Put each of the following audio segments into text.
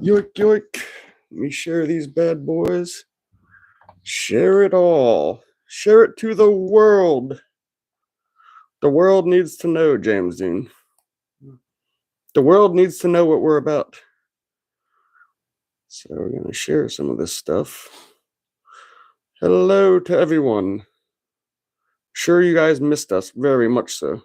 Yoik, yoik. Let me share these bad boys. Share it all. Share it to the world. The world needs to know, James Dean. The world needs to know what we're about. So we're going to share some of this stuff. Hello to everyone. Sure you guys missed us, very much so.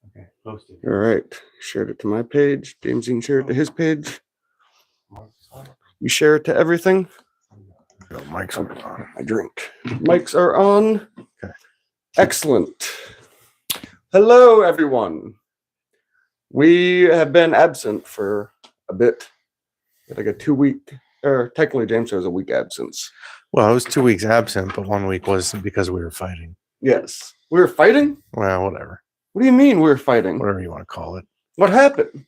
Okay, posted. All right, shared it to my page. James Dean shared it to his page. You share it to everything? No, mics are on. I drink. Mics are on. Okay. Excellent. Hello, everyone. We have been absent for a bit, like a 2 week, or technically James was a week absence. Well, I was 2 weeks absent, but 1 week was because we were fighting. Yes. We were fighting? Well, whatever. What do you mean we were fighting? Whatever you want to call it. What happened?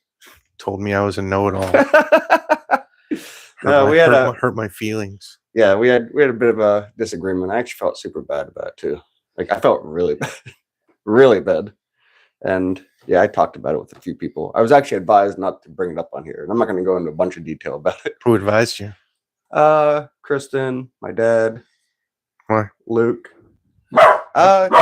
Told me I was a know-it-all. Hurt my feelings. Yeah, we had a bit of a disagreement. I actually felt super bad about it too. Like I felt really bad. Really bad. And yeah, I talked about it with a few people. I was actually advised not to bring it up on here. And I'm not going to go into a bunch of detail about it. Who advised you? Kristen, my dad. Why? Luke.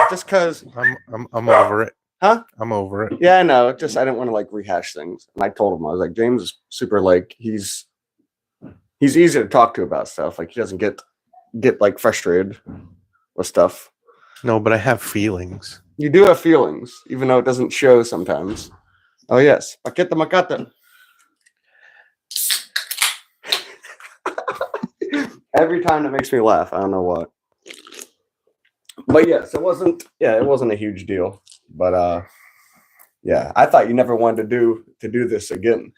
Just because I'm over it. Huh? I'm over it. Yeah, I know. Just I didn't want to like rehash things. And I told him, I was like, James is super like he's easy to talk to about stuff. Like he doesn't get like frustrated with stuff. No, but I have feelings. You do have feelings, even though it doesn't show sometimes. Oh yes, paquete macata. Every time that makes me laugh. I don't know what. But yes, it wasn't a huge deal. But yeah, I thought you never wanted to do this again.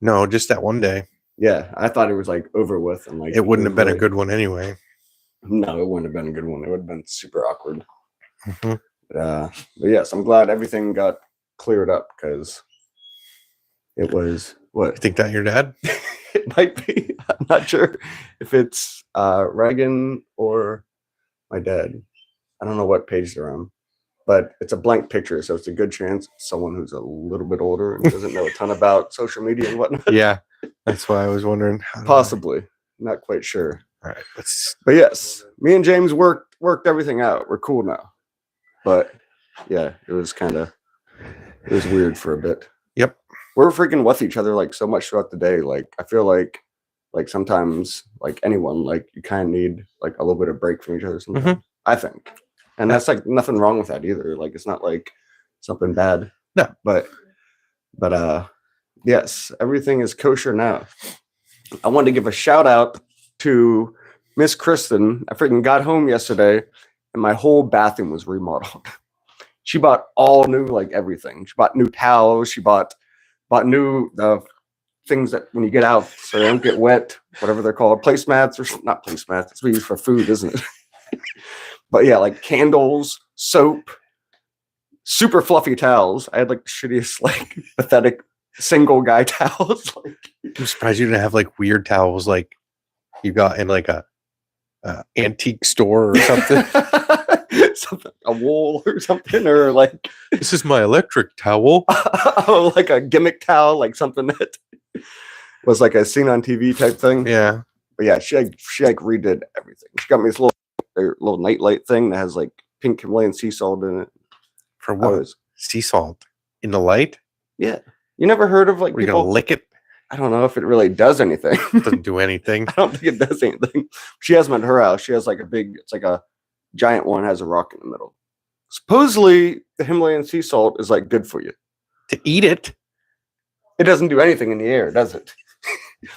No, just that one day. Yeah, I thought it was like over with, and like it wouldn't have been a good one anyway. No, it wouldn't have been a good one. It would have been super awkward. Mm-hmm. But yes, I'm glad everything got cleared up because it was what? You think that your dad? It might be. I'm not sure if it's Reagan or my dad. I don't know what page they're on, but it's a blank picture, so it's a good chance it's someone who's a little bit older and doesn't know a ton about social media and whatnot. Yeah, that's why I was wondering. Possibly, not quite sure. All right, but yes, me and James worked everything out. We're cool now, but yeah, it was weird for a bit. Yep, we're freaking with each other like so much throughout the day. Like I feel like sometimes like anyone like you kind of need like a little bit of break from each other sometimes. Mm-hmm. I think. And that's like nothing wrong with that either. Like it's not like something bad. No. But yes, everything is kosher now. I wanted to give a shout out to Miss Kristen. I freaking got home yesterday and my whole bathroom was remodeled. She bought all new like everything. She bought new towels. She bought new things that when you get out so they don't get wet, whatever they're called, placemats or not placemats. It's what we use for food, isn't it? But yeah, like candles, soap, super fluffy towels. I had like the shittiest, like pathetic single guy towels. I'm surprised you didn't have like weird towels like you got in like a antique store or something. Something, a wool or something, or like this is my electric towel. Oh, like a gimmick towel, like something that was like a scene on TV type thing. Yeah, but yeah, she redid everything. She got me this little nightlight thing that has like pink Himalayan sea salt in it. For what? Sea salt in the light? Yeah, you never heard of like you gonna lick it? I don't know if it really does anything. It doesn't do anything. I don't think it does anything. She has them at her house. She has like it's like a giant one, has a rock in the middle. Supposedly the Himalayan sea salt is like good for you. To eat it? It doesn't do anything in the air, does it?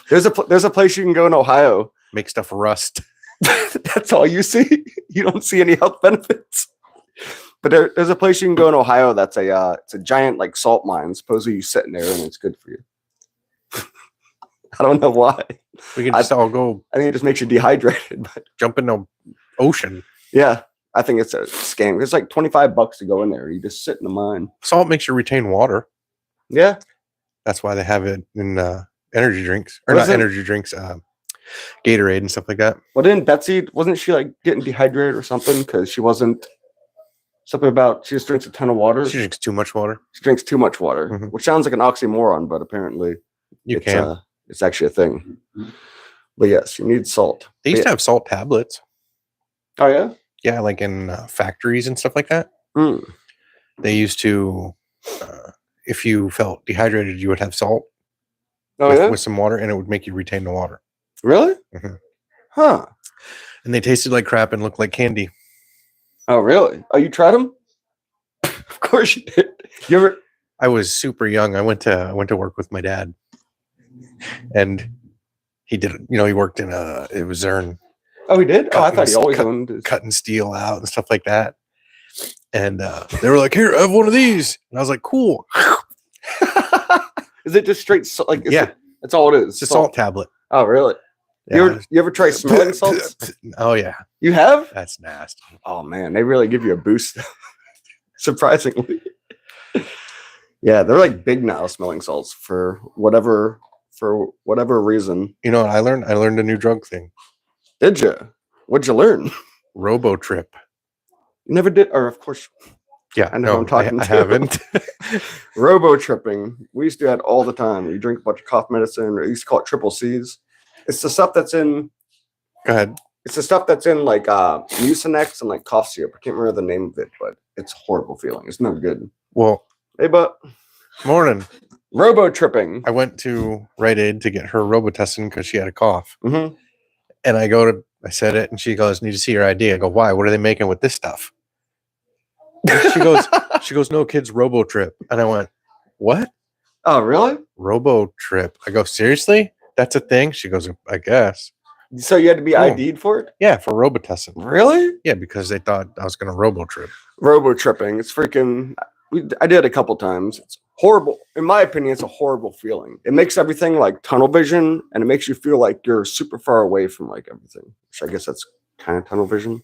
There's a place you can go in Ohio. Make stuff rust. That's all you see. You don't see any health benefits. But there's a place you can go in Ohio that's it's a giant like salt mine. Supposedly you sit in there and it's good for you. I don't know why. We can just all go. I think it just makes you dehydrated. But jump in the ocean. Yeah, I think it's a scam. It's like $25 to go in there. You just sit in the mine. Salt makes you retain water. Yeah, that's why they have it in energy drinks or not energy drinks, Gatorade and stuff like that. Well, wasn't she like getting dehydrated or something because she wasn't Something about she just drinks a ton of water. She drinks too much water. She drinks too much water, Mhm. which sounds like an oxymoron, but apparently it's actually a thing. But yes, you need salt. They used to have salt tablets. Oh yeah, Yeah, like in factories and stuff like that. Mm. They used to, if you felt dehydrated, you would have salt with some water, and it would make you retain the water. Really? Mhm. Huh. And they tasted like crap and looked like candy. Oh really? Oh, you tried them? Of course you did. You ever? I was super young. I went to work with my dad, and he did. He worked in it was Zern. Oh, he did. I thought he always owned cutting steel out and stuff like that. And they were like, "Here, have one of these," and I was like, "Cool." Is it just straight salt? Like, yeah, that's all it is. It's a salt tablet. Oh, really? Yeah. You ever try smelling salts? Oh yeah, you have. That's nasty. Oh man, they really give you a boost. Surprisingly, yeah, they're like big now. Smelling salts for whatever reason. You know what I learned? I learned a new drug thing. Did you? What'd you learn? Robotrip. You never did, or of course. Yeah, I know who I'm talking to. I haven't. Robo-tripping. We used to do that all the time. You drink a bunch of cough medicine, or you used to call it triple C's. It's the stuff that's in. Go ahead. It's the stuff that's in like Mucinex and like cough syrup. I can't remember the name of it, but it's a horrible feeling. It's no good. Well, hey, but morning. Robo-tripping. I went to Rite Aid to get her Robitussin because she had a cough. Mm-hmm. And I said it, and she goes, "Need to see your ID." I go, "Why? What are they making with this stuff?" She goes, "No, kids, Robotrip." And I went, "What? Oh, really? Robotrip?" I go, "Seriously? That's a thing?" She goes, "I guess." So you had to be ID'd for it? Yeah, for Robitussin. Really? Yeah, because they thought I was going to Robotrip. Robo-tripping. It's freaking. I did a couple times. It's horrible. In my opinion, it's a horrible feeling. It makes everything like tunnel vision, and it makes you feel like you're super far away from like everything. Which I guess that's kind of tunnel vision.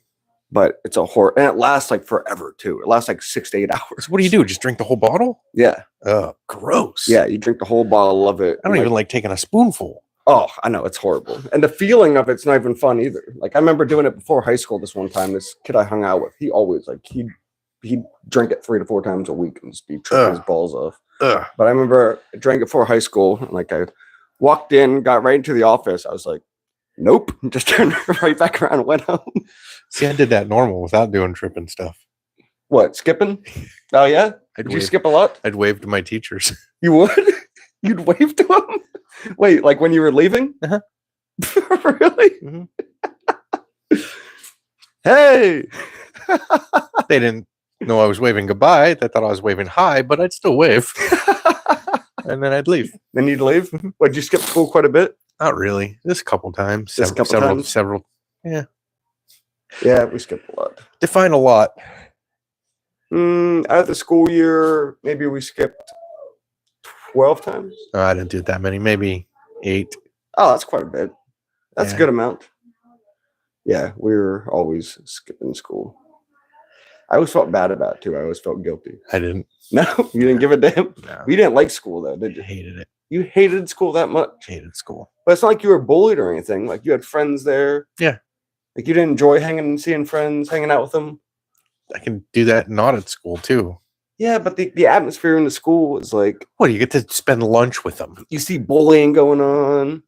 But it's a horror, and it lasts like forever too. It lasts like 6 to 8 hours. So what do you do? Just drink the whole bottle? Yeah. Gross. Yeah, you drink the whole bottle of it. I don't even like taking a spoonful. Oh, I know, it's horrible. And the feeling of it's not even fun either. Like I remember doing it before high school this one time. This kid I hung out with, he always like he'd drink it 3 to 4 times a week and just be tripping his balls off. But I remember I drank it before high school, and like I walked in, got right into the office. I was like, nope, just turned right back around and went home. See, I did that normal without doing tripping stuff. What, skipping? Oh yeah? Did you skip a lot? I'd wave to my teachers. You would? You'd wave to them? Wait, like when you were leaving? Uh-huh. Really? Mm-hmm. Hey! They didn't know I was waving goodbye. They thought I was waving hi, but I'd still wave. And then I'd leave. Then you'd leave? What, did you skip school quite a bit? Not really. Just a couple times. Just a couple times? Several. Yeah. Yeah, we skipped a lot. Define a lot. Out of the school year, maybe we skipped 12 times. Oh, I didn't do that many. Maybe 8. Oh, that's quite a bit. That's Yeah. a good amount. Yeah, we were always skipping school. I always felt bad about it too. I always felt guilty. I didn't. No, you didn't give a damn. No. You didn't like school though, did I you? hated it. You hated school that much. Hated school. But it's not like you were bullied or anything. Like you had friends there. Yeah. Like you didn't enjoy hanging and seeing friends, hanging out with them. I can do that not at school too. Yeah, but the atmosphere in the school was like, What, you get to spend lunch with them? you see bullying going on.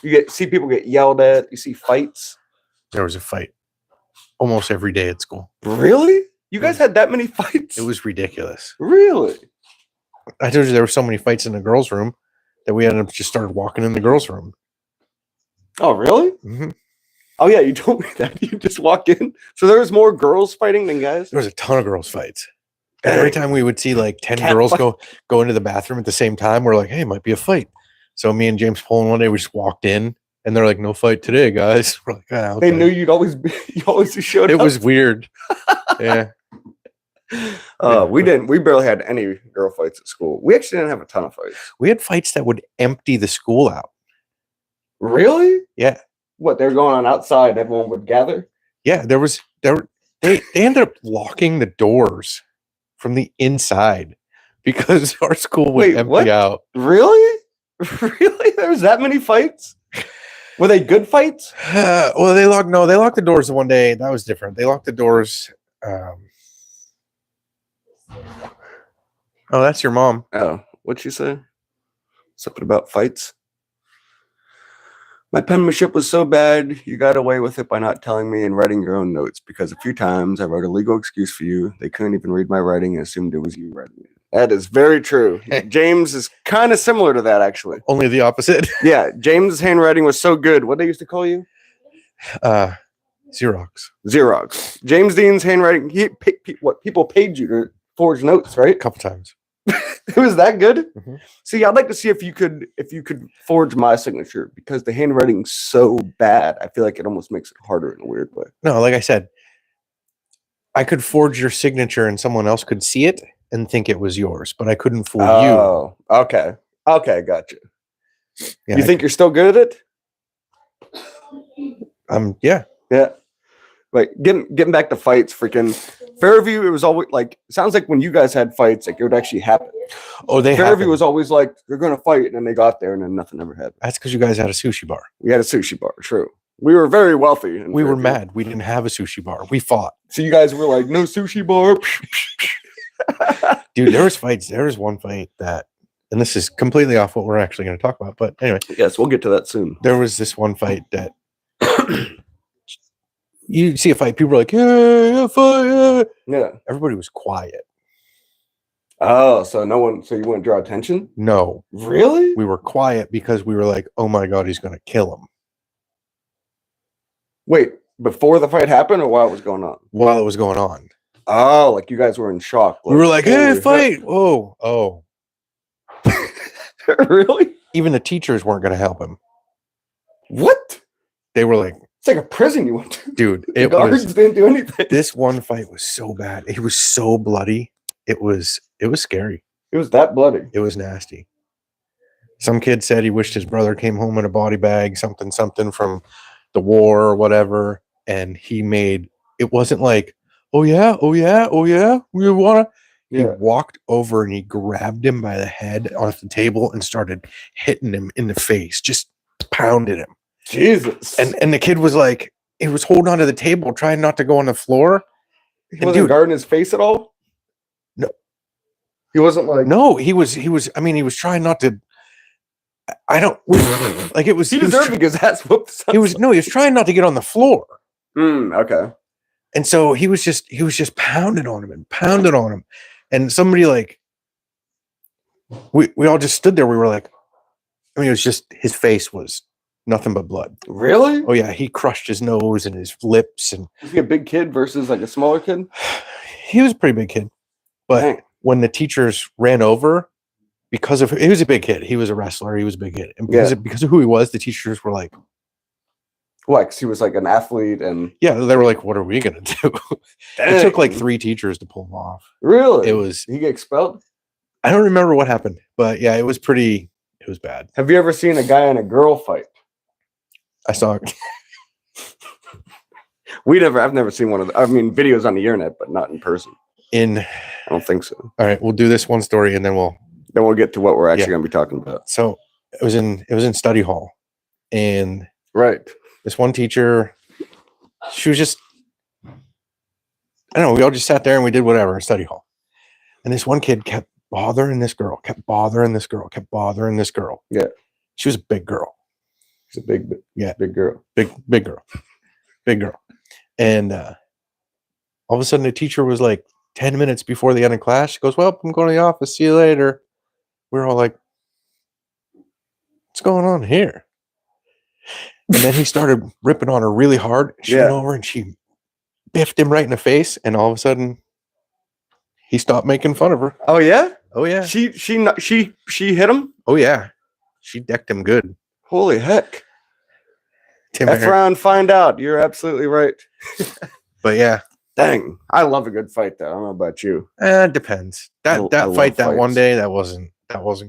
You see people get yelled at. You see fights. There was a fight almost every day at school. Really? You guys had that many fights? It was ridiculous. Really? I told you there were so many fights in the girls' room that we ended up just started walking in the girls' room. Oh, really? Mm-hmm. Oh, yeah, you told me that. You just walk in. So there was more girls fighting than guys? There was a ton of girls' fights. And every time we would see like 10 girls go into the bathroom at the same time, we're like, hey, it might be a fight. So me and James Poland one day, we just walked in and they're like, no fight today, guys. We're like, ah, okay. They knew you always showed up. It was weird. Yeah. We barely had any girl fights at school. We actually didn't have a ton of fights. We had fights that would empty the school out. Really? Yeah. What, they were going on outside, everyone would gather? Yeah, they ended up locking the doors from the inside because our school would empty out. Really? Really? There was that many fights? Were they good fights? Well, they locked the doors the one day. That was different. They locked the doors. Oh, that's your mom. Oh, what'd she say? Something about fights? My penmanship was so bad, you got away with it by not telling me and writing your own notes, because a few times I wrote a legal excuse for you. They couldn't even read my writing and assumed it was you writing it. That is very true. James is kind of similar to that, actually. Only the opposite. Yeah, James' handwriting was so good. What they used to call you? Xerox. Xerox. James Dean's handwriting, what people paid you to forge notes, right? A couple times. It was that good. Mm-hmm. See, I'd like to see if you could forge my signature, because the handwriting's so bad. I feel like it almost makes it harder in a weird way. No, like I said, I could forge your signature and someone else could see it and think it was yours, but I couldn't fool you. Oh, okay. Okay, gotcha. Yeah, you think you're still good at it? Yeah. Yeah. Like getting back to fights, freaking Fairview, it was always like, sounds like when you guys had fights, like it would actually happen. Oh, Fairview was always like, they're gonna fight, and then they got there and then nothing ever happened. That's because you guys had a sushi bar. We had a sushi bar, true. We were very wealthy. We were mad. We didn't have a sushi bar. We fought. So you guys were like, no sushi bar. Dude, there was fights. There was one fight that, and this is completely off what we're actually going to talk about, but anyway. Yes, we'll get to that soon. There was this one fight that you see a fight, people are like, yeah, fight. Yeah. Everybody was quiet. Oh, so you wouldn't draw attention? No. Really? We were quiet because we were like, oh my God, he's going to kill him. Wait, before the fight happened or while it was going on? While it was going on. Oh, like you guys were in shock. We were like, hey, fight. Whoa. Oh. Really? Even the teachers weren't going to help him. What? They were like, it's like a prison you went to. Dude, the guards didn't do anything. This one fight was so bad. It was so bloody. It was scary. It was that bloody. It was nasty. Some kid said he wished his brother came home in a body bag, something from the war or whatever. And it wasn't like, oh yeah, we want to. He walked over and he grabbed him by the head off the table and started hitting him in the face, just pounded him. Jesus. And the kid was like, he was holding onto the table, trying not to go on the floor. He wasn't guarding his face at all? No. He wasn't like... No, he was trying not to... I don't... Like it was... He deserved because that's what... He was trying not to get on the floor. Okay. And so he was just pounding on him. And somebody like... We all just stood there. We were like... I mean, it was just... His face was... nothing but blood. Really? Oh yeah, he crushed his nose and his lips. And was he a big kid versus like a smaller kid? He was a pretty big kid, but Dang. When the teachers ran over, because of he was a big kid, he was a wrestler, he was a big kid, and because of who he was, the teachers were like, "What?" Because he was like an athlete, and yeah, they were like, "What are we gonna do?" It took like 3 teachers to pull him off. Really? Did he get expelled? I don't remember what happened, but yeah, it was bad. Have you ever seen a guy and a girl fight? I saw it. I've never seen one of them. I mean, videos on the internet, but not in person. I don't think so. All right, we'll do this one story and then we'll get to what we're actually going to be talking about. So it was in study hall, and right, this one teacher, she was just, I don't know, we all just sat there and we did whatever in study hall, and this one kid kept bothering this girl. Yeah, she was a big girl. She's a big girl. Big girl. And all of a sudden the teacher was like 10 minutes before the end of class. She goes, well, I'm going to the office. See you later. We're all like, what's going on here? And then he started ripping on her really hard. She went over and she biffed him right in the face. And all of a sudden he stopped making fun of her. Oh yeah? Oh yeah. She hit him? Oh yeah. She decked him good. Holy heck. F round, find out. You're absolutely right. But yeah. Dang. I love a good fight though. I don't know about you. It depends. That fight that one day, that wasn't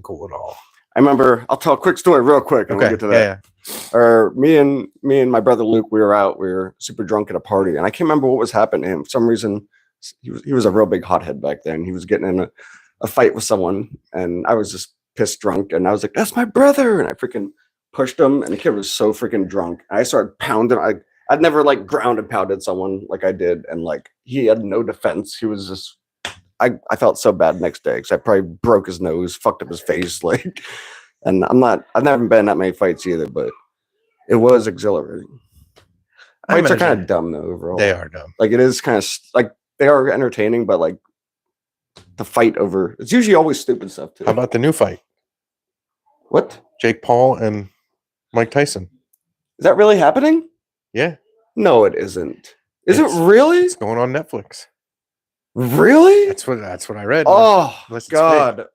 cool at all. I remember, I'll tell a quick story real quick and we'll get to that. Yeah. Or me and my brother Luke, we were super drunk at a party, and I can't remember what was happening to him. For some reason, he was a real big hothead back then. He was getting in a fight with someone, and I was just pissed drunk, and I was like, that's my brother, and I freaking pushed him, and the kid was so freaking drunk. I started pounding. I'd never like ground and pounded someone like I did, and like he had no defense. He was just I felt so bad next day because I probably broke his nose, fucked up his face, like. And I've never been in that many fights either, but it was exhilarating. Fights are kind of dumb though overall. They are dumb. Like it is kind of like they are entertaining, but like the fight over, it's usually always stupid stuff too. How about the new fight? What? Jake Paul and Mike Tyson. Is that really happening? Yeah. No, it isn't. Is it really? It's going on Netflix. Really? That's what I read. Oh God.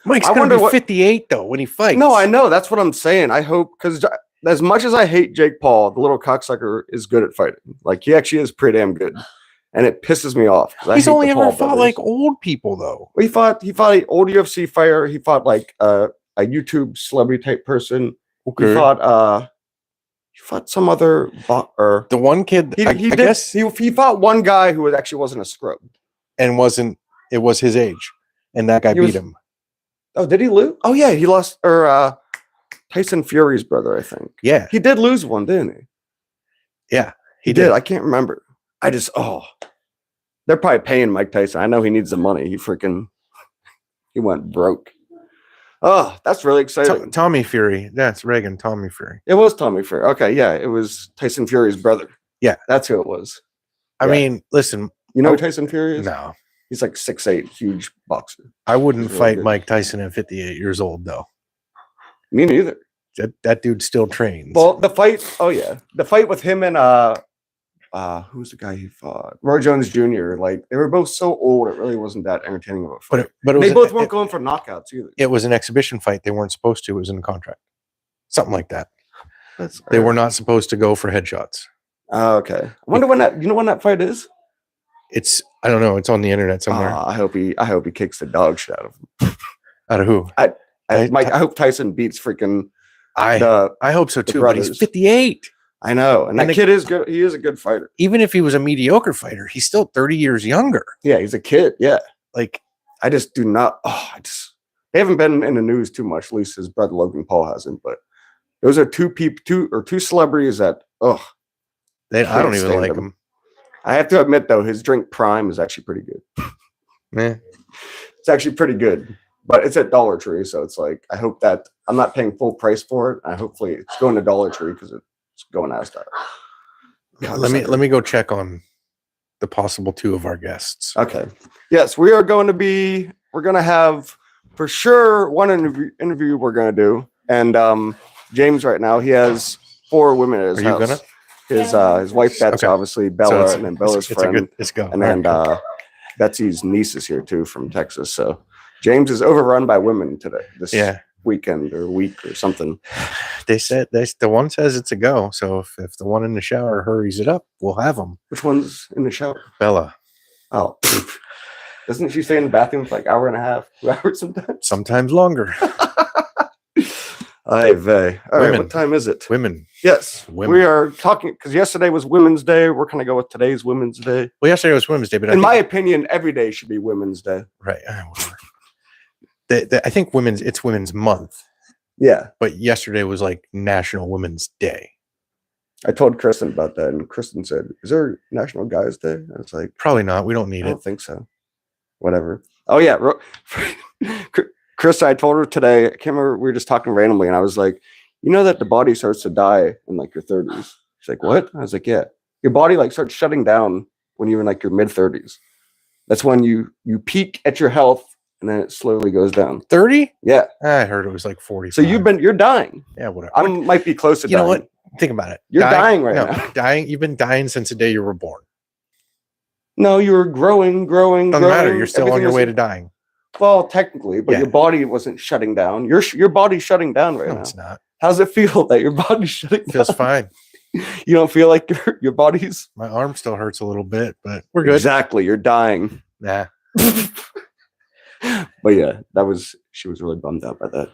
Mike's gonna be 58 though when he fights. No, I know. That's what I'm saying. I hope, because as much as I hate Jake Paul, the little cocksucker is good at fighting. Like he actually is pretty damn good, and it pisses me off. He's only ever fought like old people though. Well, he fought an old UFC fighter. He fought like a YouTube celebrity type person. Okay. He fought some other or the one kid. I guess he fought one guy who actually wasn't a scrub and it was his age, and that guy beat him. Oh, did he lose? Oh yeah, he lost Tyson Fury's brother, I think. Yeah. He did lose one, didn't he? Yeah, he did. I can't remember. They're probably paying Mike Tyson. I know he needs the money. He went broke. Oh, that's really exciting. Tommy Fury. That's Reagan. Tommy Fury. It was Tommy Fury. Okay, yeah, it was Tyson Fury's brother. Yeah. That's who it was. I mean, listen. You know who Tyson Fury is? No. He's like 6'8", huge boxer. I wouldn't fight Mike Tyson at 58 years old, though. Me neither. That dude still trains. Well, the fight with him and who's the guy he fought? Roy Jones Jr. Like they were both so old, it really wasn't that entertaining of a fight. But they both weren't going for knockouts either. It was an exhibition fight. They weren't supposed to. It was in the contract, something like that. They were not supposed to go for headshots. Oh, okay. I wonder when that fight is. I don't know. It's on the internet somewhere. I hope he kicks the dog shit out of him. Out of who? I hope Tyson beats freaking. I hope so too. But he's 58. I know, and that kid is good. He is a good fighter. Even if he was a mediocre fighter, he's still 30 years younger. Yeah, he's a kid. Yeah, like I just do not. They haven't been in the news too much. At least his brother Logan Paul hasn't. But those are two celebrities that I don't even like them. I have to admit though, his drink Prime is actually pretty good. Yeah, it's actually pretty good. But it's at Dollar Tree, so it's like I hope that I'm not paying full price for it. Hopefully it's going to Dollar Tree because it's going out of style. Let me go check on the possible two of our guests. Okay. Yes, we're going to have for sure one interview we're going to do. And James right now, he has 4 women at his house. Are you gonna? His wife, that's obviously Bella, and then Bella's friend. Let's go. And then Betsy's niece is here too from Texas. So James is overrun by women today. This weekend or week or something. They said the one says it's a go. So if the one in the shower hurries it up, we'll have them. Which one's in the shower? Bella. Oh, doesn't she stay in the bathroom for like hour and a half, 2 hours sometimes? Sometimes longer. All right, what time is it? Women. Yes. Women. We are talking because yesterday was Women's Day. We're going to go with today's Women's Day. Well, yesterday was Women's Day, but in my opinion, every day should be Women's Day. Right. I think it's Women's Month. Yeah. But yesterday was like National Women's Day. I told Kristen about that, and Kristen said, "Is there National Guys Day?" I was like, "Probably not. We don't need it." I don't think so. Whatever. Oh yeah, Chris, I told her today. I can't remember. We were just talking randomly, and I was like, "You know that the body starts to die in like your 30s." She's like, "What?" I was like, "Yeah, your body like starts shutting down when you're in like your mid 30s. That's when you peak at your health." And then it slowly goes down. 30? Yeah. I heard it was like 40. So you're dying. Yeah, whatever. I might be close to dying. You know what? Think about it. You're dying right now. Dying. You've been dying since the day you were born. No, you were growing. Doesn't matter. You're still on your way to dying. Well, technically, but your body wasn't shutting down. Your body's shutting down right now. No, it's not. How's it feel that your body's shutting down? Feels fine. You don't feel like your body's... My arm still hurts a little bit, but we're good. Exactly. You're dying. Nah. But yeah, she was really bummed out by that.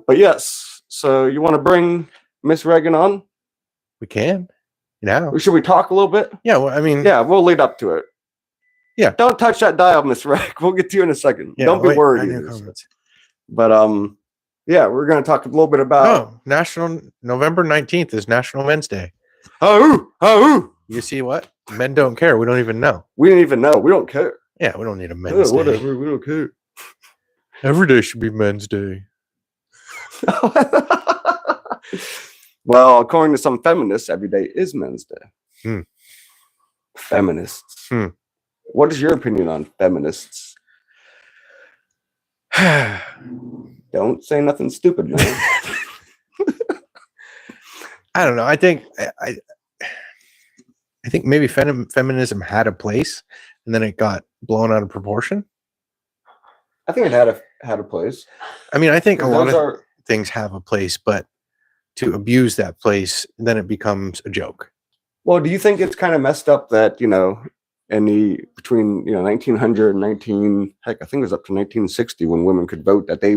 But yes, so you want to bring Miss Reagan on? We can. Now. Or should we talk a little bit? Yeah, well, I mean. Yeah, we'll lead up to it. Yeah. Don't touch that dial, Miss Reg. We'll get to you in a second. Yeah, don't be worried. But yeah, we're going to talk a little bit about November 19th is National Men's Day. Oh. You see what? Men don't care. We don't even know. We didn't even know. We don't care. Yeah, we don't need a men's day. Whatever, we don't care. Every day should be men's day. Well, according to some feminists, every day is men's day. Hmm. Feminists. Hmm. What is your opinion on feminists? Don't say nothing stupid, man. I don't know. I think maybe feminism had a place, and then it got blown out of proportion. I think it had a place. I mean, I think a lot of Those things have a place, but to abuse that place, then it becomes a joke. Well, do you think it's kind of messed up that, between 1900 and heck, I think it was up to 1960 when women could vote, that they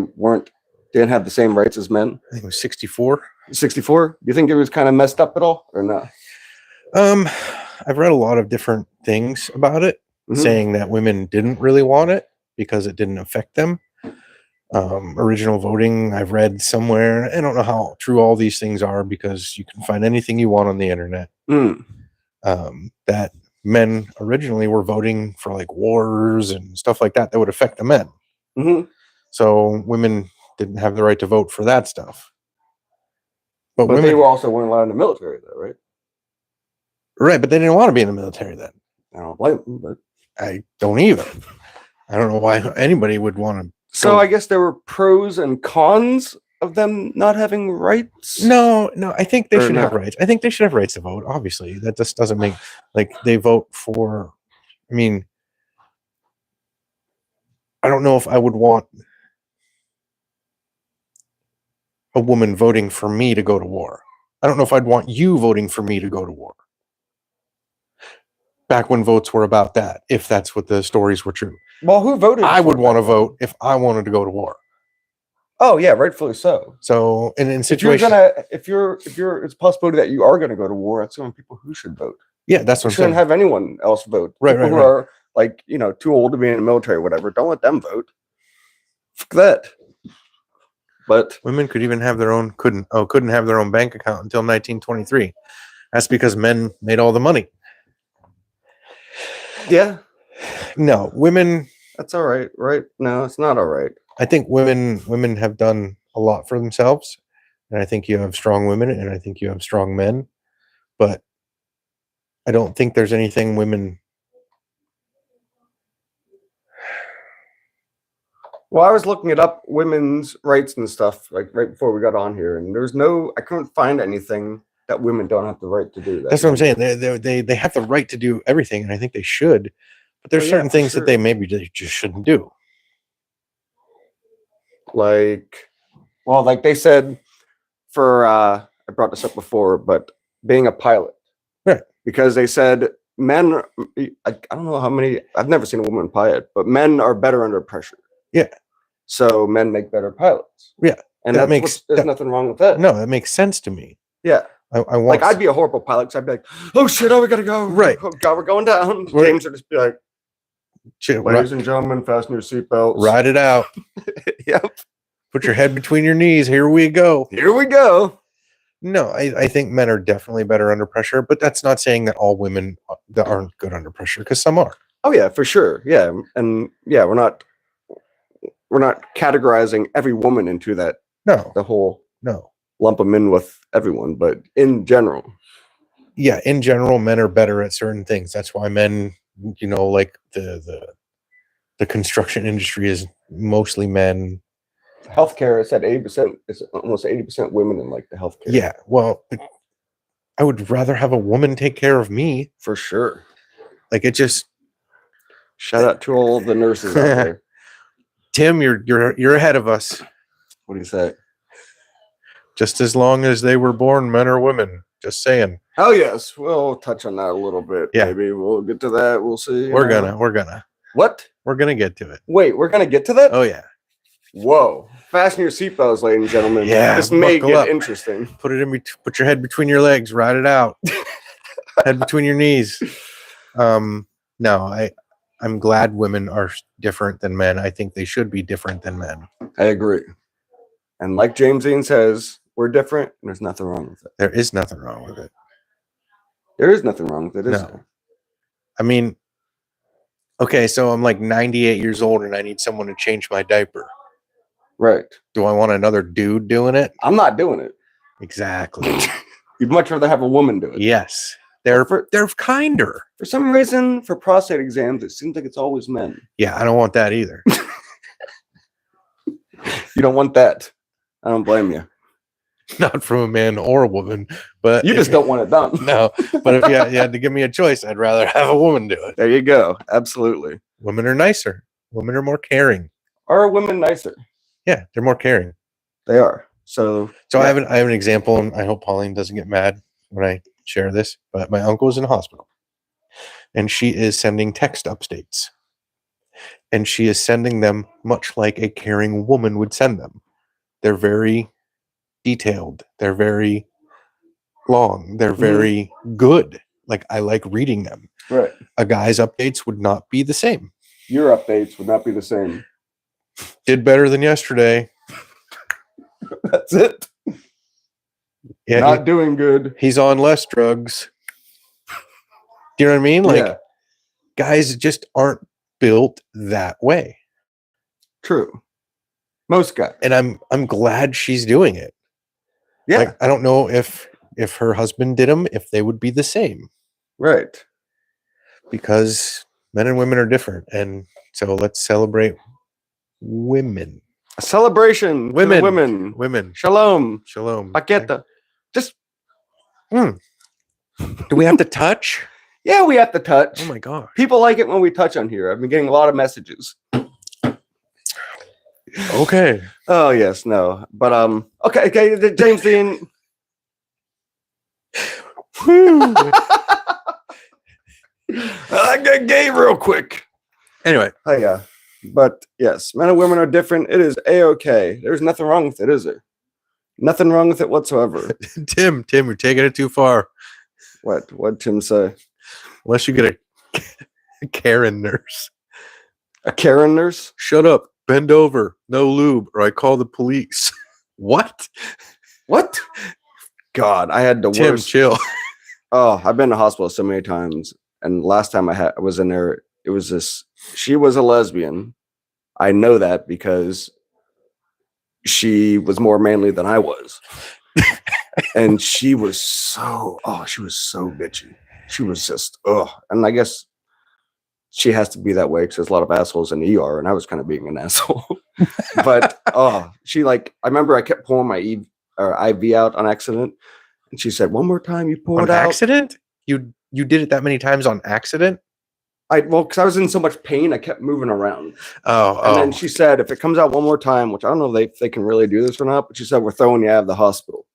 didn't have the same rights as men? I think it was 64. 64? Do you think it was kind of messed up at all or not? I've read a lot of different things about it, saying that women didn't really want it because it didn't affect them. Original voting, I've read somewhere. I don't know how true all these things are because you can find anything you want on the internet. That men originally were voting for like wars and stuff like that would affect the men. So women didn't have the right to vote for that stuff. But women, they weren't allowed in the military, though, right? Right, but they didn't want to be in the military then. I don't blame them, but I don't either. I don't know why anybody would want to. So I guess there were pros and cons of them not having rights. No, I think they should have rights. I think they should have rights to vote. Obviously, that just doesn't make they vote for. I mean, I don't know if I would want a woman voting for me to go to war. I don't know if I'd want you voting for me to go to war. Back when votes were about that, if that's what the stories were true. Well, who voted? I would want to vote if I wanted to go to war. Oh yeah, rightfully so. So in situations, if it's a possibility that you are gonna go to war, that's the only people who should vote. Yeah, that's what I'm saying. Shouldn't have anyone else vote. People who are too old to be in the military or whatever, don't let them vote. Fuck that. But women could even have couldn't have their own bank account until 1923. That's because men made all the money. Yeah. No, women. That's all right, right? No, it's not all right. I think women have done a lot for themselves, and I think you have strong women, and I think you have strong men, but I don't think there's anything women. Well, I was looking it up, women's rights and stuff, like right before we got on here, and I couldn't find anything that women don't have the right to do. That's what I'm saying. They have the right to do everything, and I think they should. But there's certain things that they just shouldn't do. Like they said I brought this up before, but being a pilot. Right. Because they said men, I don't know how many, I've never seen a woman pilot, but men are better under pressure. Yeah. So men make better pilots. Yeah. And there's nothing wrong with that. No, that makes sense to me. Yeah. I want I'd be a horrible pilot because I'd be like, oh shit, we gotta go. Right. Oh god, we're going down. James would just be like, ladies and gentlemen, fasten your seatbelts. Ride it out. Yep. Put your head between your knees. Here we go. Here we go. No, I think men are definitely better under pressure, but that's not saying that all women that aren't good under pressure, because some are. Oh yeah, for sure. Yeah. And yeah, we're not categorizing every woman into that. No. The whole no. Lump them in with everyone, but in general. Yeah, in general, men are better at certain things. That's why men, like the construction industry is mostly men. Healthcare is at 80%. It's almost 80% women in like the healthcare. Yeah, well, I would rather have a woman take care of me for sure. Like it just. Shout out to all the nurses out there. Tim, you're ahead of us. What do you say? Just as long as they were born men or women. Just saying. Oh yes, we'll touch on that a little bit. Yeah, maybe we'll get to that. We'll see. We're gonna. What? We're gonna get to it. Wait, we're gonna get to that? Oh yeah. Whoa! Fasten your seatbelts, ladies and gentlemen. Yeah, this may get interesting. Put it in. Put your head between your legs. Ride it out. Head between your knees. No, I'm glad women are different than men. I think they should be different than men. I agree. And like James Ian says, we're different, and there's nothing wrong with it. There is nothing wrong with it. There is nothing wrong with it, is there? I mean, Okay, so I'm like 98 years old and I need someone to change my diaper. Right. Do I want another dude doing it? I'm not doing it. Exactly. You'd much rather have a woman do it. Yes. They're kinder. For some reason, for prostate exams, it seems like it's always men. Yeah, I don't want that either. You don't want that. I don't blame you. Not from a man or a woman, but You just don't want it done. No, but if you had to give me a choice, I'd rather have a woman do it. There you go. Absolutely. Women are nicer. Women are more caring. Are women nicer? Yeah, they're more caring. They are. So yeah. I have an example, and I hope Pauline doesn't get mad when I share this. But my uncle is in a hospital, and she is sending text updates, and she is sending them much like a caring woman would send them. They're very detailed. They're very long. They're very good. Like, I like reading them. Right. A guy's updates would not be the same. Your updates would not be the same. Did better than yesterday. That's it. Yeah, not doing good. He's on less drugs. Do you know what I mean? Like, guys just aren't built that way. True. Most guys. And I'm glad she's doing it. Yeah. Like, I don't know if her husband did them, if they would be the same. Right. Because men and women are different. And so let's celebrate women. A celebration. Women. Shalom. Paqueta. Just. Do we have to touch? Yeah, we have to touch. Oh my God. People like it when we touch on here. I've been getting a lot of messages. Okay. Oh, yes. No. But, okay. James Dean. I got gay real quick. Anyway. Oh, yeah. But, yes, men and women are different. It is A-okay. There's nothing wrong with it, is there? Nothing wrong with it whatsoever. Tim, you're taking it too far. What'd Tim say? Unless you get a Karen nurse. A Karen nurse? Shut up. Bend over. No lube, or I call the police. What? God, I had the Tim, worst. chill. Oh, I've been to hospital so many times. And last time I was in there, it was this. She was a lesbian. I know that because she was more manly than I was. And she was so bitchy. She was just, and I guess she has to be that way because there's a lot of assholes in the ER, and I was kind of being an asshole. But, she I remember I kept pulling my IV out on accident, and she said, "One more time, you pull it out." Accident? You did it that many times on accident? Because I was in so much pain, I kept moving around. And then she said, if it comes out one more time, which I don't know if they can really do this or not, but she said, we're throwing you out of the hospital.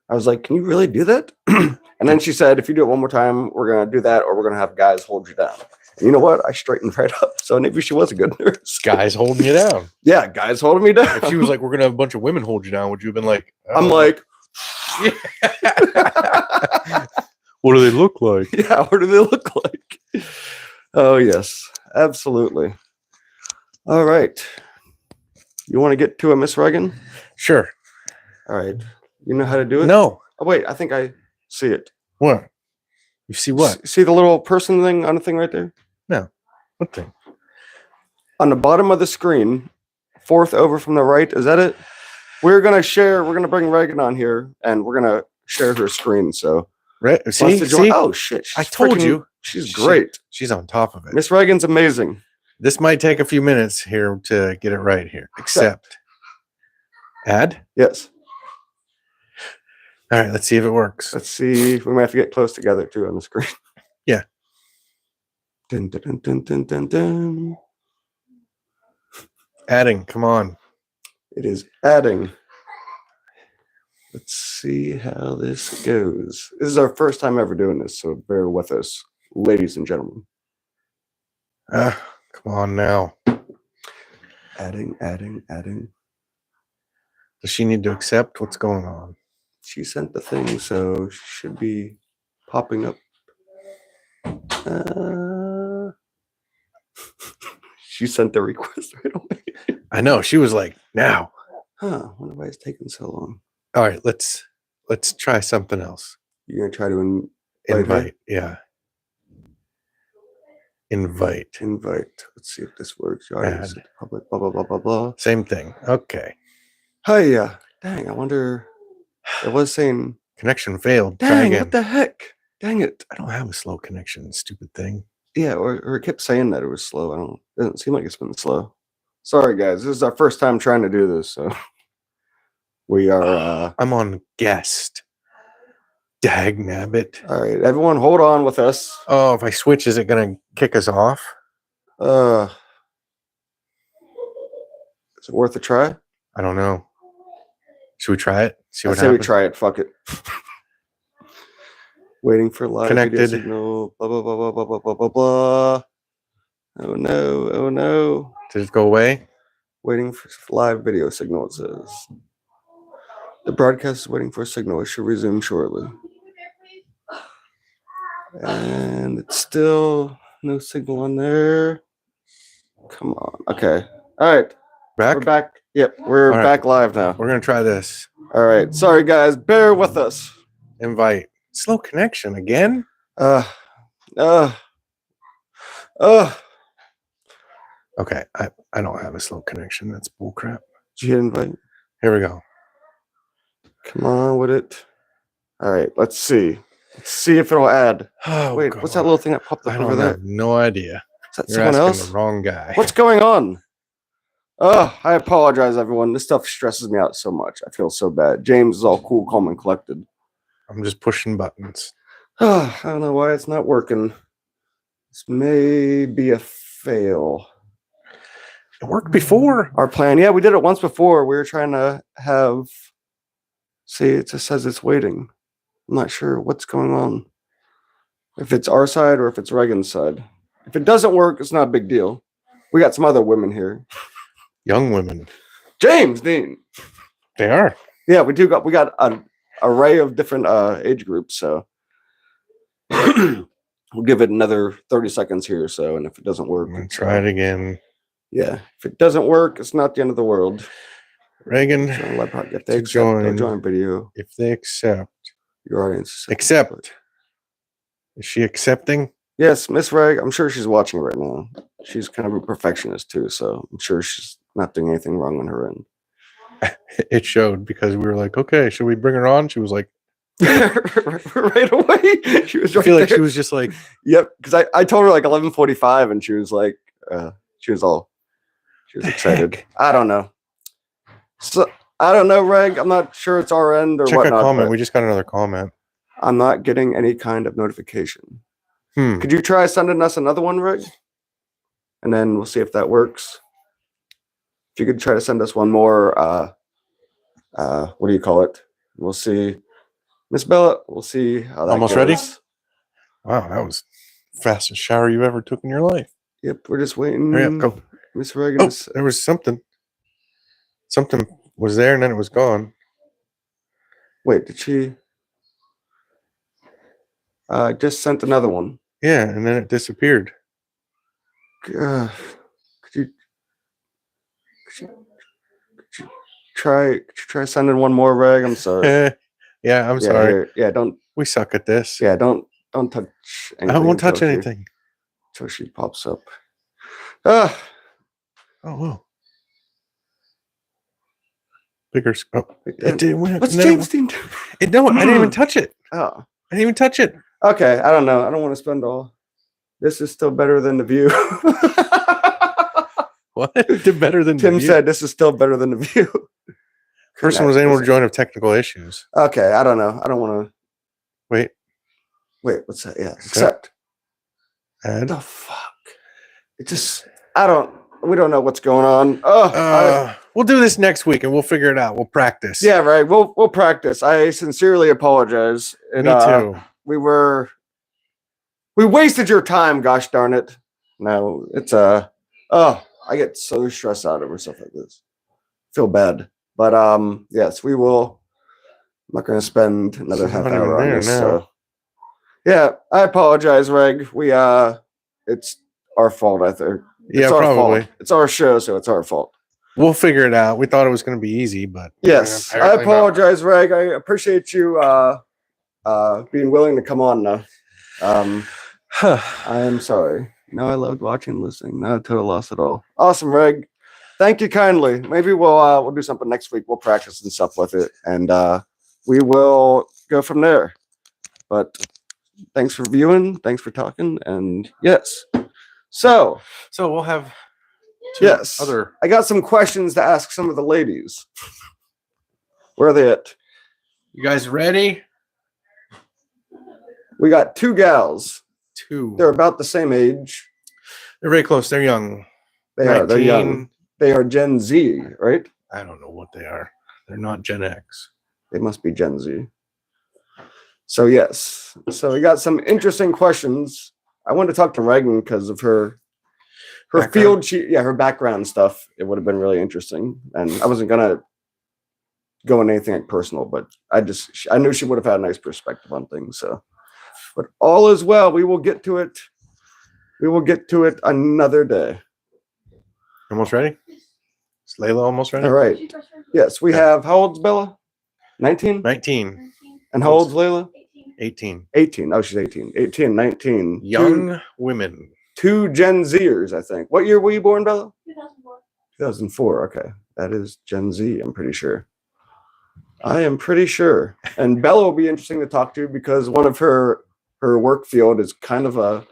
I was like, can you really do that? And then she said, if you do it one more time, we're going to do that, or we're going to have guys hold you down. And you know what? I straightened right up. So maybe she was a good nurse. Guys holding you down. Yeah, guys holding me down. If she was like, we're going to have a bunch of women hold you down, would you have been like, I'm like, what do they look like? Yeah, what do they look like? Oh, yes, absolutely. All right. You want to get to a Miss Reagan? Sure. All right. You know how to do it? No. Oh, wait, I think I see it. What? You see what? See the little person thing on the thing right there? No. What thing? On the bottom of the screen, fourth over from the right. Is that it? We're going to bring Reagan on here, and we're going to share her screen. So, right. See? Oh, shit. I told you. She's great. She's on top of it. Miss Reagan's amazing. This might take a few minutes here to get it right here. Accept. Add? Yes. All right, let's see if it works. Let's see. We might have to get close together, too, on the screen. Yeah. Dun, dun, dun, dun, dun, dun. Adding, come on. It is adding. Let's see how this goes. This is our first time ever doing this, so bear with us, ladies and gentlemen. Come on now. Adding. Does she need to accept what's going on? She sent the thing, so she should be popping up. She sent the request right away. I know. She was like, now. Huh. Wonder why it's taking so long. All right, let's try something else. You're gonna try to invite? Yeah. Invite. Let's see if this works. You already Add. said public. Blah blah blah blah blah. Same thing. Okay. Hiya. Dang. I wonder. It was saying. Connection failed. Try Dang. again. What the heck? Dang it. I don't have a slow connection. Stupid thing. Yeah. Or it kept saying that it was slow. It doesn't seem like it's been slow. Sorry, guys. This is our first time trying to do this, so we are. I'm on guest. Dag nabbit. All right, everyone, hold on with us. Oh, if I switch, is it gonna kick us off? Is it worth a try? I don't know. Should we try it? See I what say happens. we try it. Fuck it. Waiting for live Connected. video signal. Blah blah blah blah blah blah blah blah blah. Oh no! Oh no! Did it go away? Waiting for live video signal. It says the broadcast is waiting for a signal. It should resume shortly. And it's still no signal on there. Come on. Okay. All right. Back? We're back. Yep. We're All right. back live now. We're gonna try this. All right. Sorry, guys. Bear with us. Invite. Slow connection again? Okay. I don't have a slow connection. That's bullcrap. Did you hit invite? Here we go. Come on with it. All right. Let's see. Let's see if it'll add. Oh, Wait, God. what's that little thing that popped up I over don't there? have no idea. Is that You're someone asking else? the wrong guy. What's going on? Oh, I apologize, everyone. This stuff stresses me out so much. I feel so bad. James is all cool, calm, and collected. I'm just pushing buttons. I don't know why it's not working. This may be a fail. It worked before. Our plan. Yeah, we did it once before. We were trying to have. See, it just says it's waiting. I'm not sure what's going on. If it's our side or if it's Reagan's side. If it doesn't work, it's not a big deal. We got some other women here. Young women. James Dean. They are. Yeah, we got an array of different age groups, so we'll give it another 30 seconds here or so, and if it doesn't work, Try it again. Yeah, if it doesn't work, it's not the end of the world. Reagan, If they accept, join. join video. If they accept. Your audience. Accept. Is she accepting? Yes, Miss Reg. I'm sure she's watching right now. She's kind of a perfectionist too, so I'm sure she's not doing anything wrong on her end. It showed because we were like, okay, should we bring her on? She was like, right away. She was. I feel like there. she was just like, yep. Because I told her like 11:45, and she was like, she was excited. heck? I don't know. So I don't know, Reg. I'm not sure it's our end or check whatnot. a comment. We just got another comment. I'm not getting any kind of notification. Could Could you try sending us another one, Reg? And then we'll see if that works. If you could try to send us one more, what do you call it? We'll see. Miss Bella, we'll see how that Almost goes. ready? Wow, that was the fastest shower you ever took in your life. Yep, we're just waiting. Hurry up, go. Miss Reagan. Oh, there was something. Something was there and then it was gone. Wait, did she? Just sent another one. Yeah, and then it disappeared. Could you try sending one more, Reg? I'm sorry. Yeah, I'm sorry. Here. Yeah, don't. We suck at this. Yeah, don't touch. I won't touch anything. Until she pops up. Ah. Oh, whoa. Bigger. Oh, What's no, James Dean? No, I didn't even touch it. Oh. I didn't even touch it. Okay, I don't know. I don't want to spend all. This is still better than the view. What? Did better than Tim the view? said this is still better than the view. Person was able to join of technical issues. Okay, I don't know. I don't want to. Wait. Wait, what's that? Yeah, accept. Add. The fuck? It just. We don't know what's going on. We'll do this next week and we'll figure it out. We'll practice. Yeah, right. We'll practice. I sincerely apologize. Me too. We wasted your time. Gosh darn it. No, it's I get so stressed out over stuff like this. Feel bad. But yes, we will. I'm not going to spend another half hour on this. So yeah, I apologize, Reg. It's our fault, I think. Yeah, probably. Fault. It's our show, so it's our fault. We'll figure it out. We thought it was going to be easy, but yes, I apologize, Reg. I appreciate you being willing to come on now. I am sorry. No, I loved watching and listening. Not a total loss at all. Awesome, Reg. Thank you kindly. Maybe we'll do something next week. We'll practice and stuff with it, and we will go from there. But thanks for viewing. Thanks for talking. And yes. So we'll have yes. I got some questions to ask some of the ladies. Where are they at? You guys ready? We got 2 gals. 2. They're about the same age. They're very close. They're young. They're young. They are Gen Z, right? I don't know what they are. They're not Gen X. They must be Gen Z. So yes. So we got some interesting questions. I wanted to talk to Reagan because of her Background? field. Her background stuff. It would have been really interesting. And I wasn't gonna go into anything like personal, but I knew she would have had a nice perspective on things. So, but all is well. We will get to it. We will get to it another day. Almost ready? Is Layla almost ready? All right. Yes, we have. How old's Bella? 19? 19. And how old's Layla? 18. 18. Oh, she's 18. 18, 19. Young women. 2 Gen Zers, I think. What year were you born, Bella? 2004. 2004. Okay. That is Gen Z, I'm pretty sure. I am pretty sure. And Bella will be interesting to talk to because one of her work field is kind of a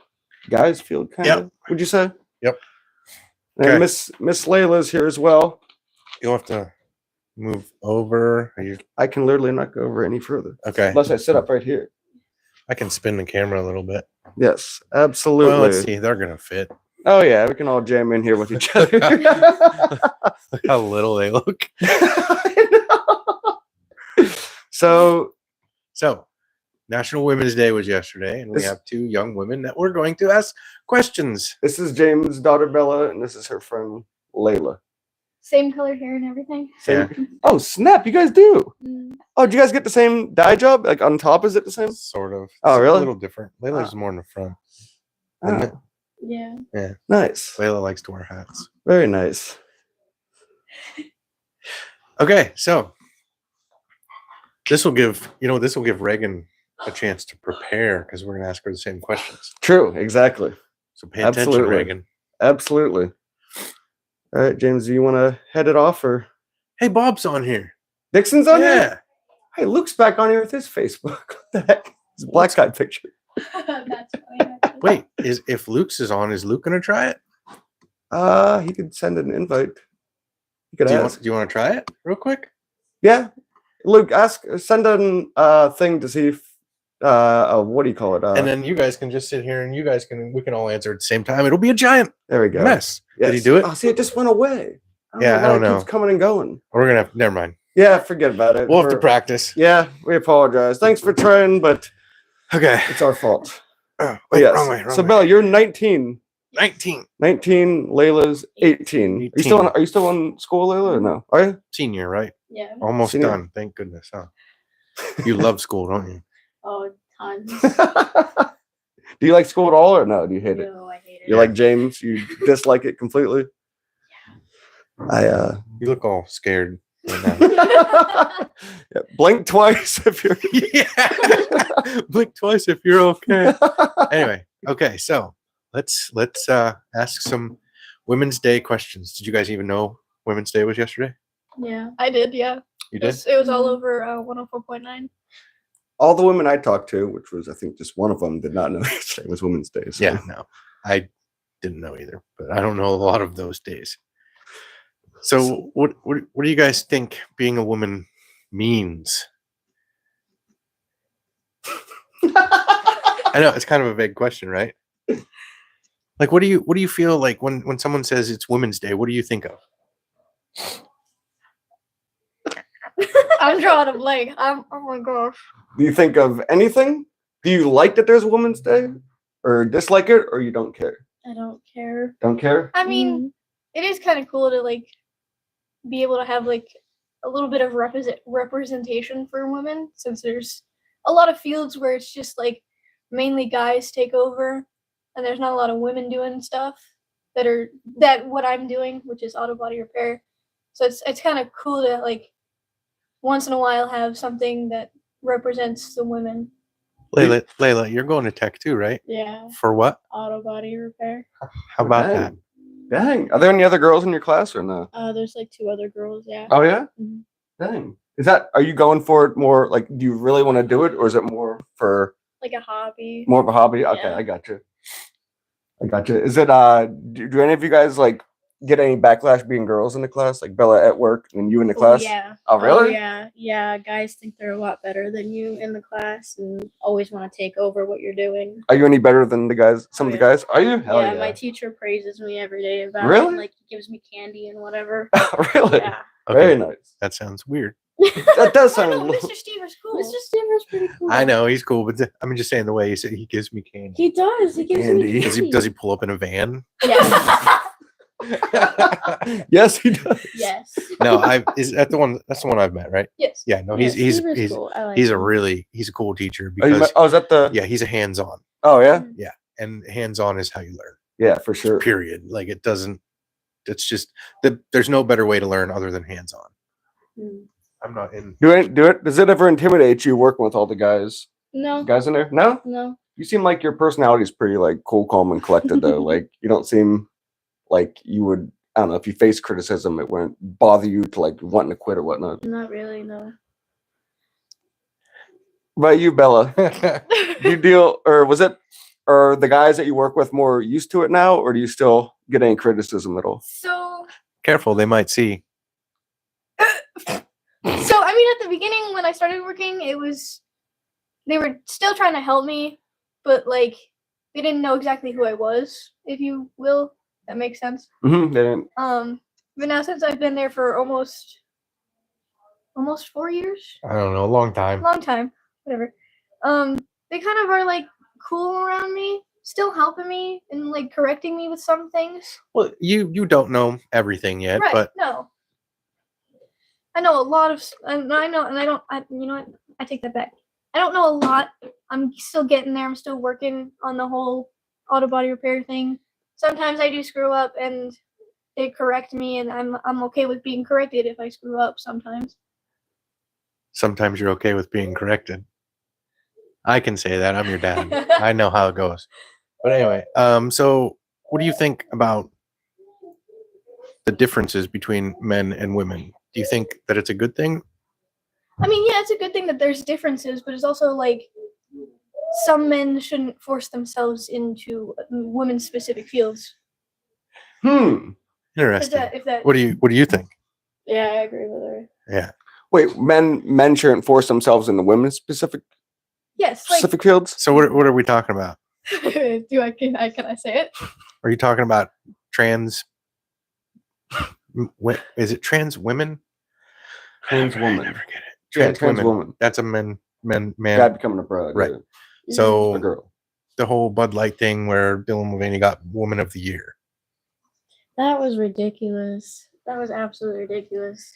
guy's field, kind of. Would you say? Yep. And Okay. Miss Layla's here as well. You'll have to move over. I can literally not go over any further. Okay. Unless I sit up right here. I can spin the camera a little bit. Yes, absolutely. Well, let's see. They're going to fit. Oh, yeah. We can all jam in here with each other. Look how little they look. So, National Women's Day was yesterday, and we have 2 young women that we're going to ask questions. This is James' daughter, Bella, and this is her friend, Layla. Same color hair and everything. Yeah. Oh, snap. You guys do. Mm. Oh, do you guys get the same dye job? Like on top, is it the same? Sort of. Oh, It's really? A little different. Layla's more in the front. Isn't it? Yeah. Yeah. Nice. Layla likes to wear hats. Very nice. Okay, so this will give Reagan a chance to prepare because we're going to ask her the same questions. True. Exactly. So pay attention, Absolutely. Reagan. Absolutely. All right, James, do you want to head it off or? Hey, Bob's on here. Dixon's on Yeah. here? Hey, Luke's back on here with his Facebook. What the heck? His black guy picture. That's funny. Wait, if Luke's is on, is Luke going to try it? He could send an invite. You could Do ask. you want to try it real quick? Yeah. Luke, send a thing to see if, what do you call it? And then you guys can just sit here and we can all answer at the same time. It'll be a giant there we go. mess. Yes. Did he do it? Oh, see, it just went away. I why don't it know. keeps coming and going. We're going to have, never mind. Yeah, forget about it. We'll have to practice. Yeah, we apologize. Thanks for trying, but Okay. it's our fault. Oh, But wait, yes. wrong way. So, Bella, you're 19. 19. 19. Layla's 18. Are you still in school, Layla, or no? Are you? Senior, right? Yeah. Almost Senior. done. Thank goodness, huh? You love school, don't you? Oh, tons. Do you like school at all, or no? Do you hate it? No, I hate it. You're like James. You dislike it completely. Yeah. You look all scared right now. Yeah, blink twice if you're. Yeah. Blink twice if you're okay. Anyway, okay, so let's ask some Women's Day questions. Did you guys even know Women's Day was yesterday? Yeah, I did. Yeah. You It did? was, it was all over 104.9. All the women I talked to, which was I think just one of them, did not know yesterday was Women's Day. So. Yeah, no. I didn't know either, but I don't know a lot of those days. So what do you guys think being a woman means? I know it's kind of a vague question, right? Like what do you feel like when someone says it's Women's Day, what do you think of? I'm drawing a blank. Oh my gosh. Do you think of anything? Do you like that there's Women's Day, or dislike it, or you don't care? I don't care. Don't care? I mean, it is kind of cool to like be able to have like a little bit of representation for women, since there's a lot of fields where it's just like mainly guys take over, and there's not a lot of women doing stuff that what I'm doing, which is auto body repair. So it's kind of cool to like once in a while have something that represents the women. Layla, you're going to tech too, right? Yeah, For what? auto body repair. How about that? Dang. Are there any other girls in your class or no? There's like 2 other girls. Yeah. Oh yeah. Mhm. Dang. Are you going for it more like? Do you really want to do it, or is it more for Like a hobby. more of a hobby? Okay, Yeah. I got you. Is it do any of you guys like get any backlash being girls in the class, like Bella at work and you in the class? Yeah. Oh really? Yeah. Yeah. Guys think they're a lot better than you in the class and always want to take over what you're doing. Are you any better than the guys? Some of the yeah. guys? Are you? Hell Yeah, yeah. my teacher praises me every day about it. Really? And, like, he gives me candy and whatever. Really? Yeah. Very Okay, nice. that sounds weird. That does I sound. know Mr. Stever's cool. Mr. Stever's pretty cool. I know he's cool, but I'm just saying the way he said he gives me candy. He does. He gives Candy. me candy. Does he pull up in a van? Yes. Yes, he does. Yes. No, is that the one? That's the one I've met, right? Yes. Yeah, no, Yeah, he's Stever's cool. I like he's a him. he's a cool teacher Oh, because is that the? yeah, he's a hands-on, Oh yeah. and hands-on is how you learn. Yeah, for sure. Period. Like it doesn't. It's just that there's no better way to learn other than hands-on. Mm. I'm not in. Do it. Does it ever intimidate you working with all the guys No. in there? No. No. You seem like your personality is pretty like cool, calm, and collected though. Like you don't seem like you would. I don't know if you face criticism, it wouldn't bother you to like wanting to quit or whatnot. Not really. No. What about you, Bella? Do you deal, or are the guys that you work with more used to it now, or do you still get any criticism at all? So Careful, they might see. I mean, at the beginning when I started working, they were still trying to help me, but like they didn't know exactly who I was, if you will. That makes sense. Mm-hmm. They didn't. But now since I've been there for almost 4 years, I don't know, a long time. long time, whatever. They kind of are like cool around me, still helping me and like correcting me with some things. Well, you don't know everything yet, Right? but No, I know a lot of. I know, and I don't. You know what? I take that back. I don't know a lot. I'm still getting there. I'm still working on the whole auto body repair thing. Sometimes I do screw up, and they correct me, and I'm okay with being corrected if I screw up. Sometimes. sometimes you're okay with being corrected. I can say that. I'm your dad. I know how it goes. But anyway, so what do you think about the differences between men and women? Do you think that it's a good thing? I mean, yeah, it's a good thing that there's differences, but it's also like some men shouldn't force themselves into women's specific fields. Interesting. If that What do you think? Yeah, I agree with her. Yeah. Wait, men shouldn't force themselves into women's specific yes, like fields. So what are we talking about? can I say it? Are you talking about trans? Is it trans women? Trans I woman. never get it. Yeah, trans woman. That's a man. Guy becoming a bro. Right. Yeah. So A girl. the whole Bud Light thing where Dylan Mulvaney got Woman of the Year. That was ridiculous. That was absolutely ridiculous.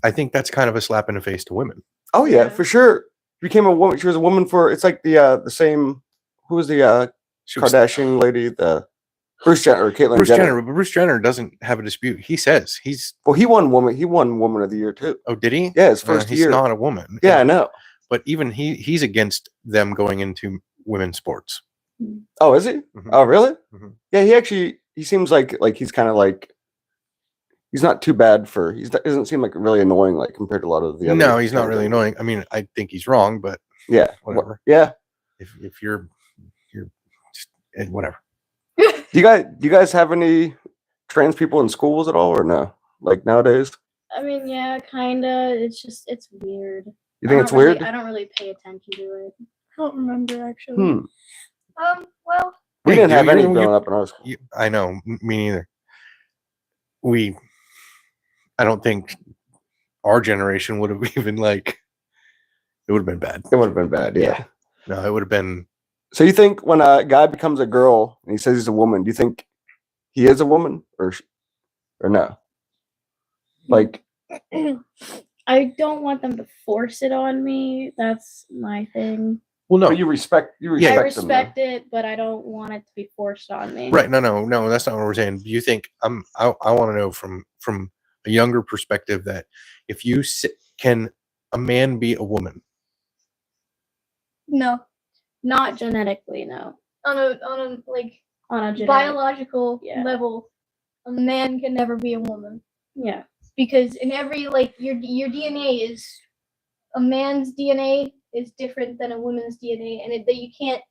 I think that's kind of a slap in the face to women. Oh yeah, Yeah. for sure. Became a woman. She was a woman for. It's like the same. Who was the She was Kardashian lady? The Bruce Jenner or Caitlyn Bruce Jenner. Jenner, but Bruce Jenner doesn't have a dispute. He says he's. Well, he won Woman of the Year too. Oh, did he? Yeah, his first he's year. not a woman. Yeah, I know. But even he's against them going into women's sports. Oh, is he? Mhm. Oh, really? Mhm. Yeah, he seems like he's kind of like he's not too bad for. He doesn't seem like really annoying like compared to a lot of the other. No, he's not really annoying. I mean, I think he's wrong, but Yeah, whatever. Yeah. If you're just whatever. Do you guys have any trans people in schools at all or no? Like nowadays? I mean, yeah, kinda. It's weird. You think I it's don't really- weird? I don't really pay attention to it. I don't remember actually. Well, We Hey, didn't have any you- growing up in our school. I know, me neither. I don't think our generation would have even it would have been bad. It would have been bad. Yeah. No, it would have been. So you think when a guy becomes a girl and he says he's a woman, do you think he is a woman or no? Like, I don't want them to force it on me. That's my thing. Well, no, but you respect I them, though. respect it, but I don't want it to be forced on me. right? No, that's not what we're saying. Do you think I want to know from a younger perspective that if can a man be a woman? no. Not genetically, no. On a like On a genetic. biological Yeah. level, a man can never be a woman Yeah. because in every like your DNA is a man's DNA is different than a woman's DNA, and that you can't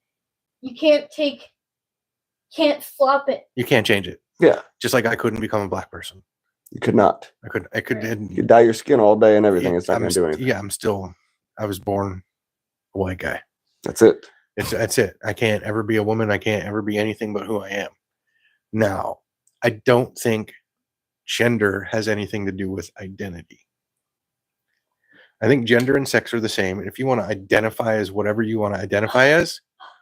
flop it. You can't change it. Yeah, Just like I couldn't become a black person. you could not. I could. You could dye your skin all day and everything. It's not I'm going to do anything. Yeah, I was born a white guy. That's it. That's it. I can't ever be a woman. I can't ever be anything but who I am. Now, I don't think gender has anything to do with identity. I think gender and sex are the same. And if you want to identify as whatever you want to identify as,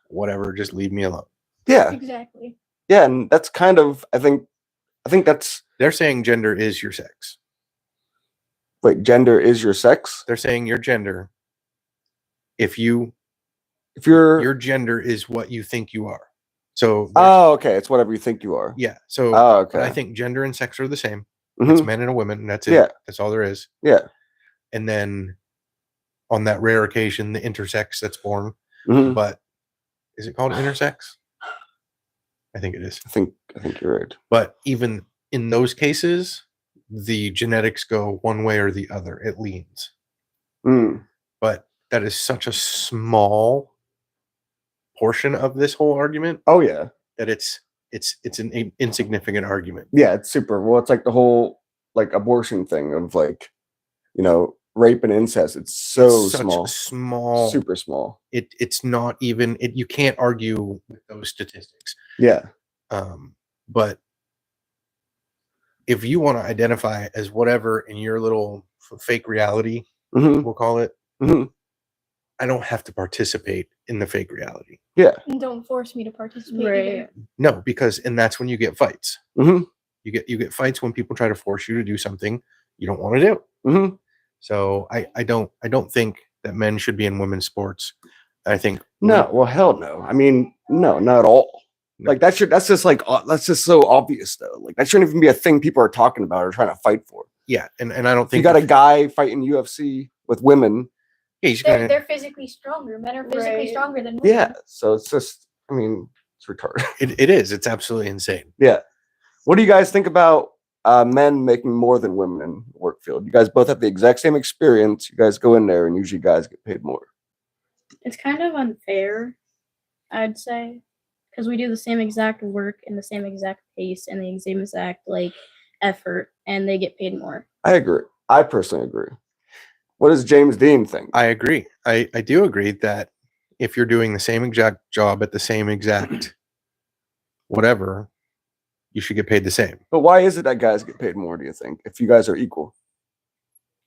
whatever, just leave me alone. Yeah, Exactly. yeah, and that's kind of I think that's They're saying gender is your sex. like gender is your sex. They're saying your gender, if If your gender is what you think you are. So oh, okay, it's whatever you think you are. yeah. So Oh, okay. but I think gender and sex are the same. Mhm. It's men and a woman, and that's it. Yeah. That's all there is. Yeah. And then on that rare occasion, the intersex that's born. Mhm. But is it called intersex? I think it is. I think you're right. But even in those cases, the genetics go one way or the other. It leans. Mm. But that is such a small portion of this whole argument Oh yeah, that it's an insignificant argument. yeah. It's super. Well, it's like the whole like abortion thing of like, rape and incest. It's so It's such small, a small. super small. It's not even. You can't argue with those statistics. Yeah. But if you want to identify as whatever in your little fake reality, Hmm. we'll call it, Hmm. I don't have to participate in the fake reality. Yeah. And don't force me to participate. Right. Either. No, and that's when you get fights. Hmm. You get fights when people try to force you to do something you don't want to do. Hmm. So I don't think that men should be in women's sports. I think No. Well, hell no. I mean, no, not at all. No. Like that's just so obvious though. Like that shouldn't even be a thing people are talking about or trying to fight for. Yeah, and I don't You think got a guy fighting UFC with women. yeah, he's They're, gonna, they're physically stronger. Men are physically Right. stronger than women. Yeah. So it's just, I mean, it's retarded. it is. It's absolutely insane. Yeah. What do you guys think about men making more than women in the work field? You guys both have the exact same experience. You guys go in there and usually guys get paid more. It's kind of unfair, I'd say, because we do the same exact work in the same exact pace and the same exact effort, and they get paid more. I agree. I personally agree. What does James Dean think? I agree. I do agree that if you're doing the same exact job at the same exact whatever, you should get paid the same. But why is it that guys get paid more, do you think, if you guys are equal?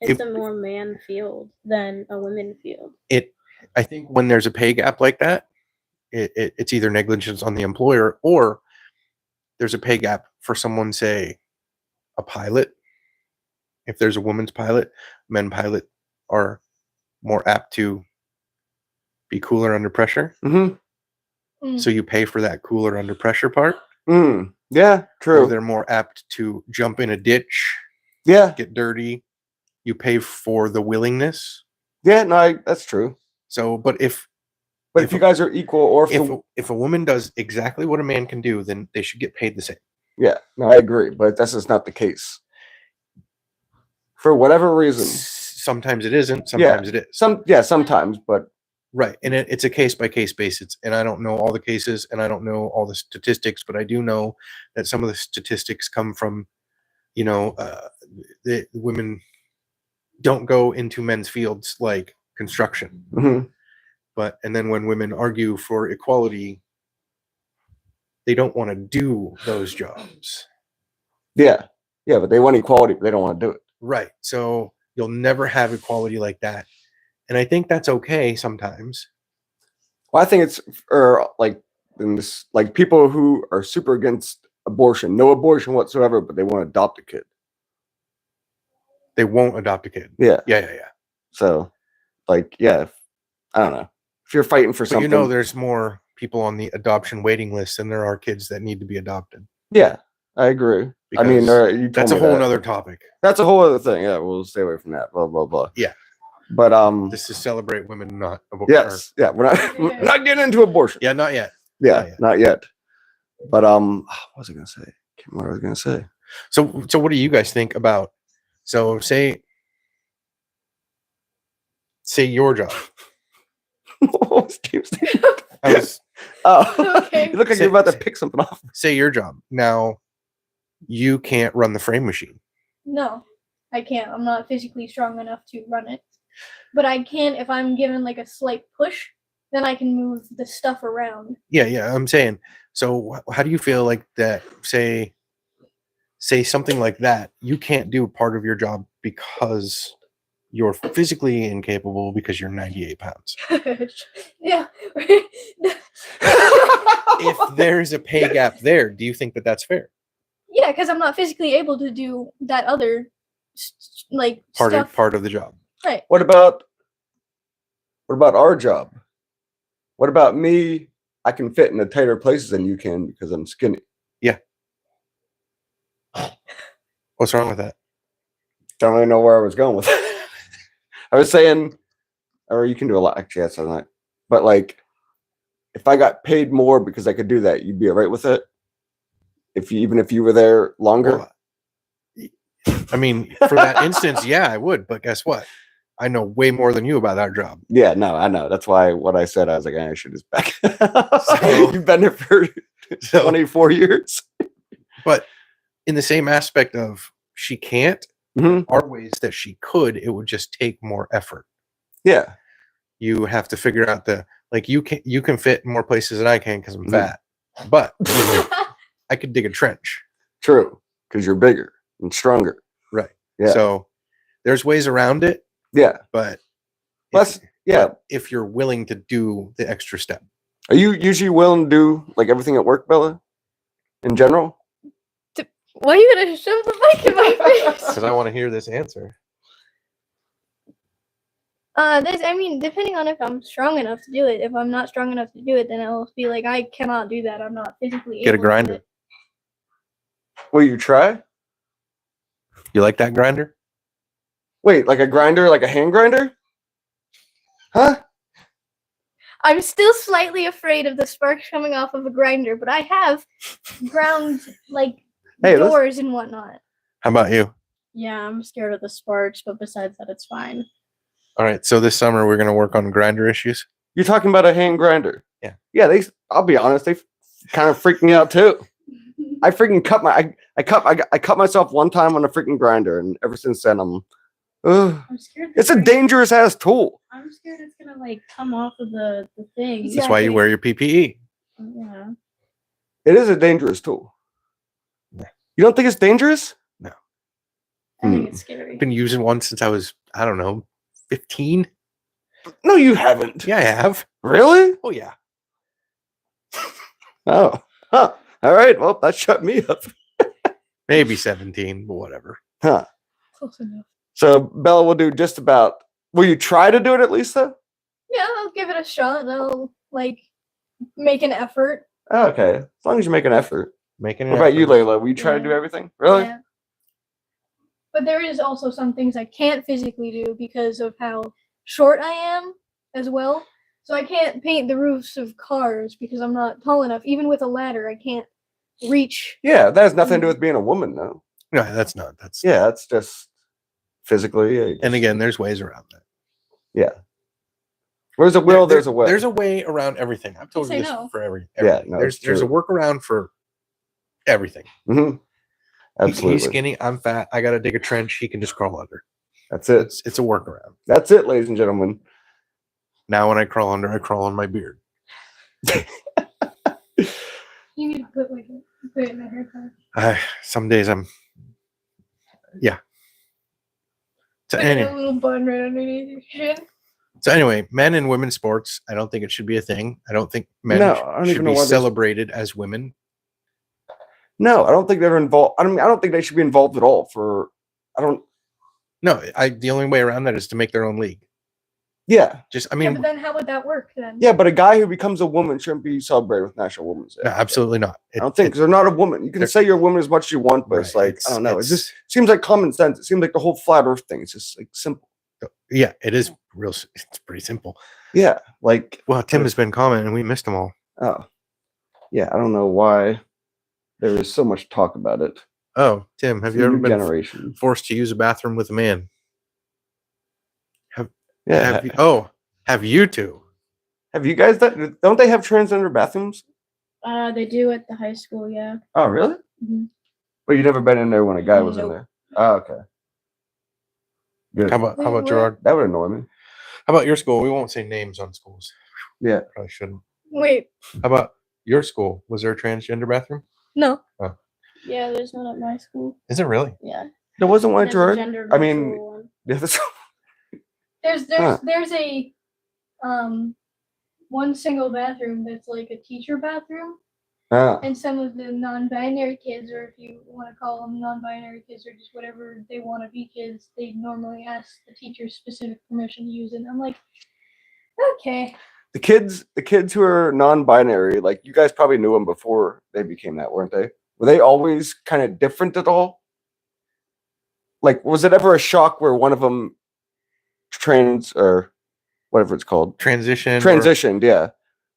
It's a more man field than a women field. I think when there's a pay gap like that, it's either negligence on the employer or there's a pay gap for someone, say, a pilot. If there's a woman's pilot, men pilot are more apt to be cooler under pressure. Mm-hmm. Mm. So you pay for that cooler under pressure part. Mm. Yeah, Or true. they're more apt to jump in a ditch, Yeah. get dirty. You pay for the willingness. Yeah, no, that's true. So, but if you guys are equal, or if a woman does exactly what a man can do, then they should get paid the same. yeah, no, I agree, but that's just not the case. For whatever reason, Sometimes it isn't. Sometimes it is. sometimes, but Right. And it's a case by case basis. And I don't know all the cases and I don't know all the statistics, but I do know that some of the statistics come from, the women don't go into men's fields like construction. mhm. And then when women argue for equality, they don't want to do those jobs. Yeah, but they want equality, but they don't want to do it. Right. So you'll never have equality like that. And I think that's okay sometimes. Well, I think it's like people who are super against abortion, no abortion whatsoever, but they want to adopt a kid. They won't adopt a kid. Yeah. Yeah. So, I don't know. If you're fighting for But something, there's more people on the adoption waiting list than there are kids that need to be adopted. yeah, I agree. I mean, Because you told that's a me whole that. nother topic. That's a whole other thing. Yeah, we'll stay away from that. Blah blah blah. Yeah. But This is celebrate women, not yes, yeah, we're not getting into abortion. Yeah, not yet. Yeah, not yet. But what was I gonna say? Can't remember what I was gonna say. So what do you guys think about? So say your job. What was James saying? I was Oh, Okay. you look like you're about to pick something off. say your job. Now you can't run the frame machine. No, I can't. I'm not physically strong enough to run it. But I can if I'm given like a slight push, then I can move the stuff around. Yeah, I'm saying. So how do you feel like that? Say something like that. You can't do part of your job because you're physically incapable because you're 98 pounds. Yeah. If there's a pay gap there, do you think that that's fair? Yeah, because I'm not physically able to do that other like stuff. Part of the job. Right. What about our job? What about me? I can fit into tighter places than you can because I'm skinny. Yeah. What's wrong with that? Don't really know where I was going with it. I was saying, or you can do a lot. Actually, that's not. But like, if I got paid more because I could do that, you'd be all right with it. Even if you were there longer. Well, I mean, for that instance, yeah, I would. But guess what? I know way more than you about that job. Yeah, no, I know. That's why what I said, I was like, I should just back. So- You've been there for 24 years. But in the same aspect of she can't, Mhm. are ways that she could. It would just take more effort. Yeah. You have to figure out you can fit more places than I can because I'm Mhm. fat. But I could dig a trench. True. Because you're bigger and stronger. Right. Yeah. So there's ways around it, Yeah. but Plus, yeah. if you're willing to do the extra step. Are you usually willing to do like everything at work, Bella? In general? Why are you gonna shove the mic in my face? Because I want to hear this answer. Depending on if I'm strong enough to do it. If I'm not strong enough to do it, then I'll be like, I cannot do that. I'm not physically Get a able to do grinder. it. Will you try? You like that grinder? Wait, like a grinder, like a hand grinder? Huh? I'm still slightly afraid of the sparks coming off of a grinder, but I have ground like Hey, let's- doors and whatnot. How about you? Yeah, I'm scared of the sparks, but besides that, it's fine. All right. So this summer we're going to work on grinder issues. You're talking about a hand grinder. Yeah. Yeah, I'll be honest, they kind of freaked me out too. I freaking I cut myself one time on a freaking grinder, and ever since then I'm I'm scared. it's a dangerous ass tool. I'm scared it's gonna like come off of the thing. That's why you wear your PPE. Yeah. It is a dangerous tool. Yeah. You don't think it's dangerous? I think Hmm. it's scary. I've been using one since I was, I don't know, 15. No, you haven't. Yeah, I have. Really? Oh, yeah. Oh. Huh. All right. Well, that shut me up. Maybe 17, but whatever. Huh. Close enough. So Bella will do just about. Will you try to do it at least though? Yeah, I'll give it a shot. I'll like make an effort. Oh, okay. As long as you make an effort. Making it What about you, Layla? Will you try to do Yeah. everything? Really? Yeah. But there is also some things I can't physically do because of how short I am as well. So I can't paint the roofs of cars because I'm not tall enough. Even with a ladder, I can't reach. Yeah, that has nothing to do with being a woman, though. No, that's not. That's Yeah, that's just physically. And again, there's ways around that. yeah. Where's a will, there's a way. There's a way around everything. I've told Say you this no. for everything. Yeah, no, there's it's a true. workaround for everything. Mhm. Absolutely. He's skinny. I'm fat. I got to dig a trench. He can just crawl under. That's it. It's a workaround. That's it, ladies and gentlemen. Now when I crawl under, I crawl on my beard. You need to put it in a haircut. Some days I'm. Yeah. So Put a anyway, little bun right underneath your chin. men and women's sports. I don't think it should be a thing. I don't think men No, I don't should even know be why there's- celebrated as women. No, I don't think they're involved. I don't think they should be involved at all. No, the only way around that is to make their own league. Yeah. Just, I Yeah, mean, but then how would that work then? Yeah, but a guy who becomes a woman shouldn't be celebrated with National Women's Day. no, absolutely not. I don't think because they're not a woman. You can they're- say you're a woman as much as you want, but it's Right, like I don't know. It it's- just seems like common sense. It seems like the whole flat Earth thing. It's just like simple. Yeah, it is real. It's pretty simple. Yeah, like Well, Tim has been commenting, and we missed them all. oh, yeah. I don't know why there is so much talk about it. Oh, Tim, have you ever New been generation? forced to use a bathroom with a man? Yeah. Have you two? Have you guys don't they have transgender bathrooms? They do at the high school, yeah. Oh, really? Mhm. But you never been in there when a guy was in Nope. there. Oh, okay. Good. How about Gerard? That would annoy me. How about your school? We won't say names on schools. Yeah. Probably shouldn't. Wait, How about your school? Was there a transgender bathroom? no. Yeah, there's one at my school. Is it really? Yeah. There wasn't one, There's a Gerard. gender I mean, neutral one. yeah, that's, There's a one single bathroom that's like a teacher bathroom, and some of the non-binary kids, or if you want to call them non-binary kids, or just whatever they want to be kids, they normally ask the teacher specific permission to use it. I'm like, okay. the kids who are non-binary, like you guys probably knew them before they became that, weren't they? Were they always kind of different at all? Like, was it ever a shock where one of them or whatever it's called transitioned? Yeah.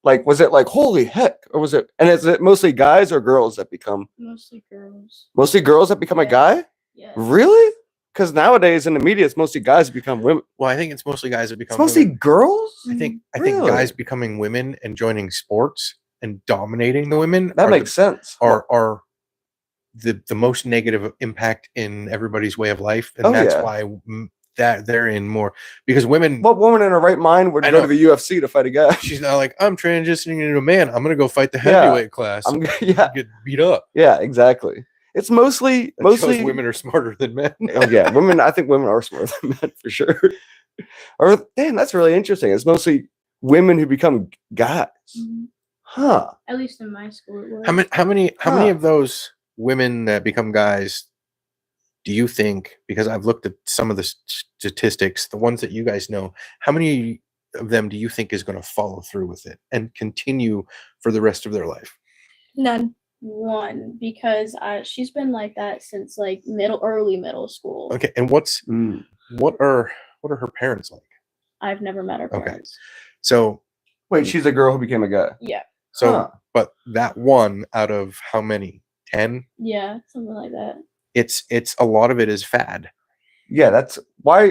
Like, was it like holy heck, or was it? And is it mostly guys or girls that become? Mostly girls. Mostly girls that become a Yeah. guy? Yeah. Really? Because nowadays in the media, it's mostly guys who become women. Well, I think it's mostly guys that become. It's mostly women. girls. I think Really? guys becoming women and joining sports and dominating the women. That makes sense. Are the most negative impact in everybody's way of life, and Oh, that's yeah. why that they're in more because women. What woman in her right mind would I go know. to the UFC to fight a guy? She's not like I'm transitioning into a man. I'm gonna go fight the Yeah. heavyweight class. Yeah, Get beat up. yeah, exactly. It's mostly That shows women are smarter than men. Oh yeah, women. I think women are smarter than men for sure. Or damn, that's really interesting. It's mostly women who become guys, Mhm. huh? At least in my school it was. How many Huh. of those women that become guys do you think? Because I've looked at some of the statistics, the ones that you guys know. How many of them do you think is going to follow through with it and continue for the rest of their life? None. One, because she's been like that since like early middle school. Okay, and what are her parents like? I've never met her Okay. parents. So Wait, she's a girl who became a guy. Yeah. so Huh. but that one out of how many? 10? Yeah, something like that. It's a lot of it is fad. Yeah, that's why.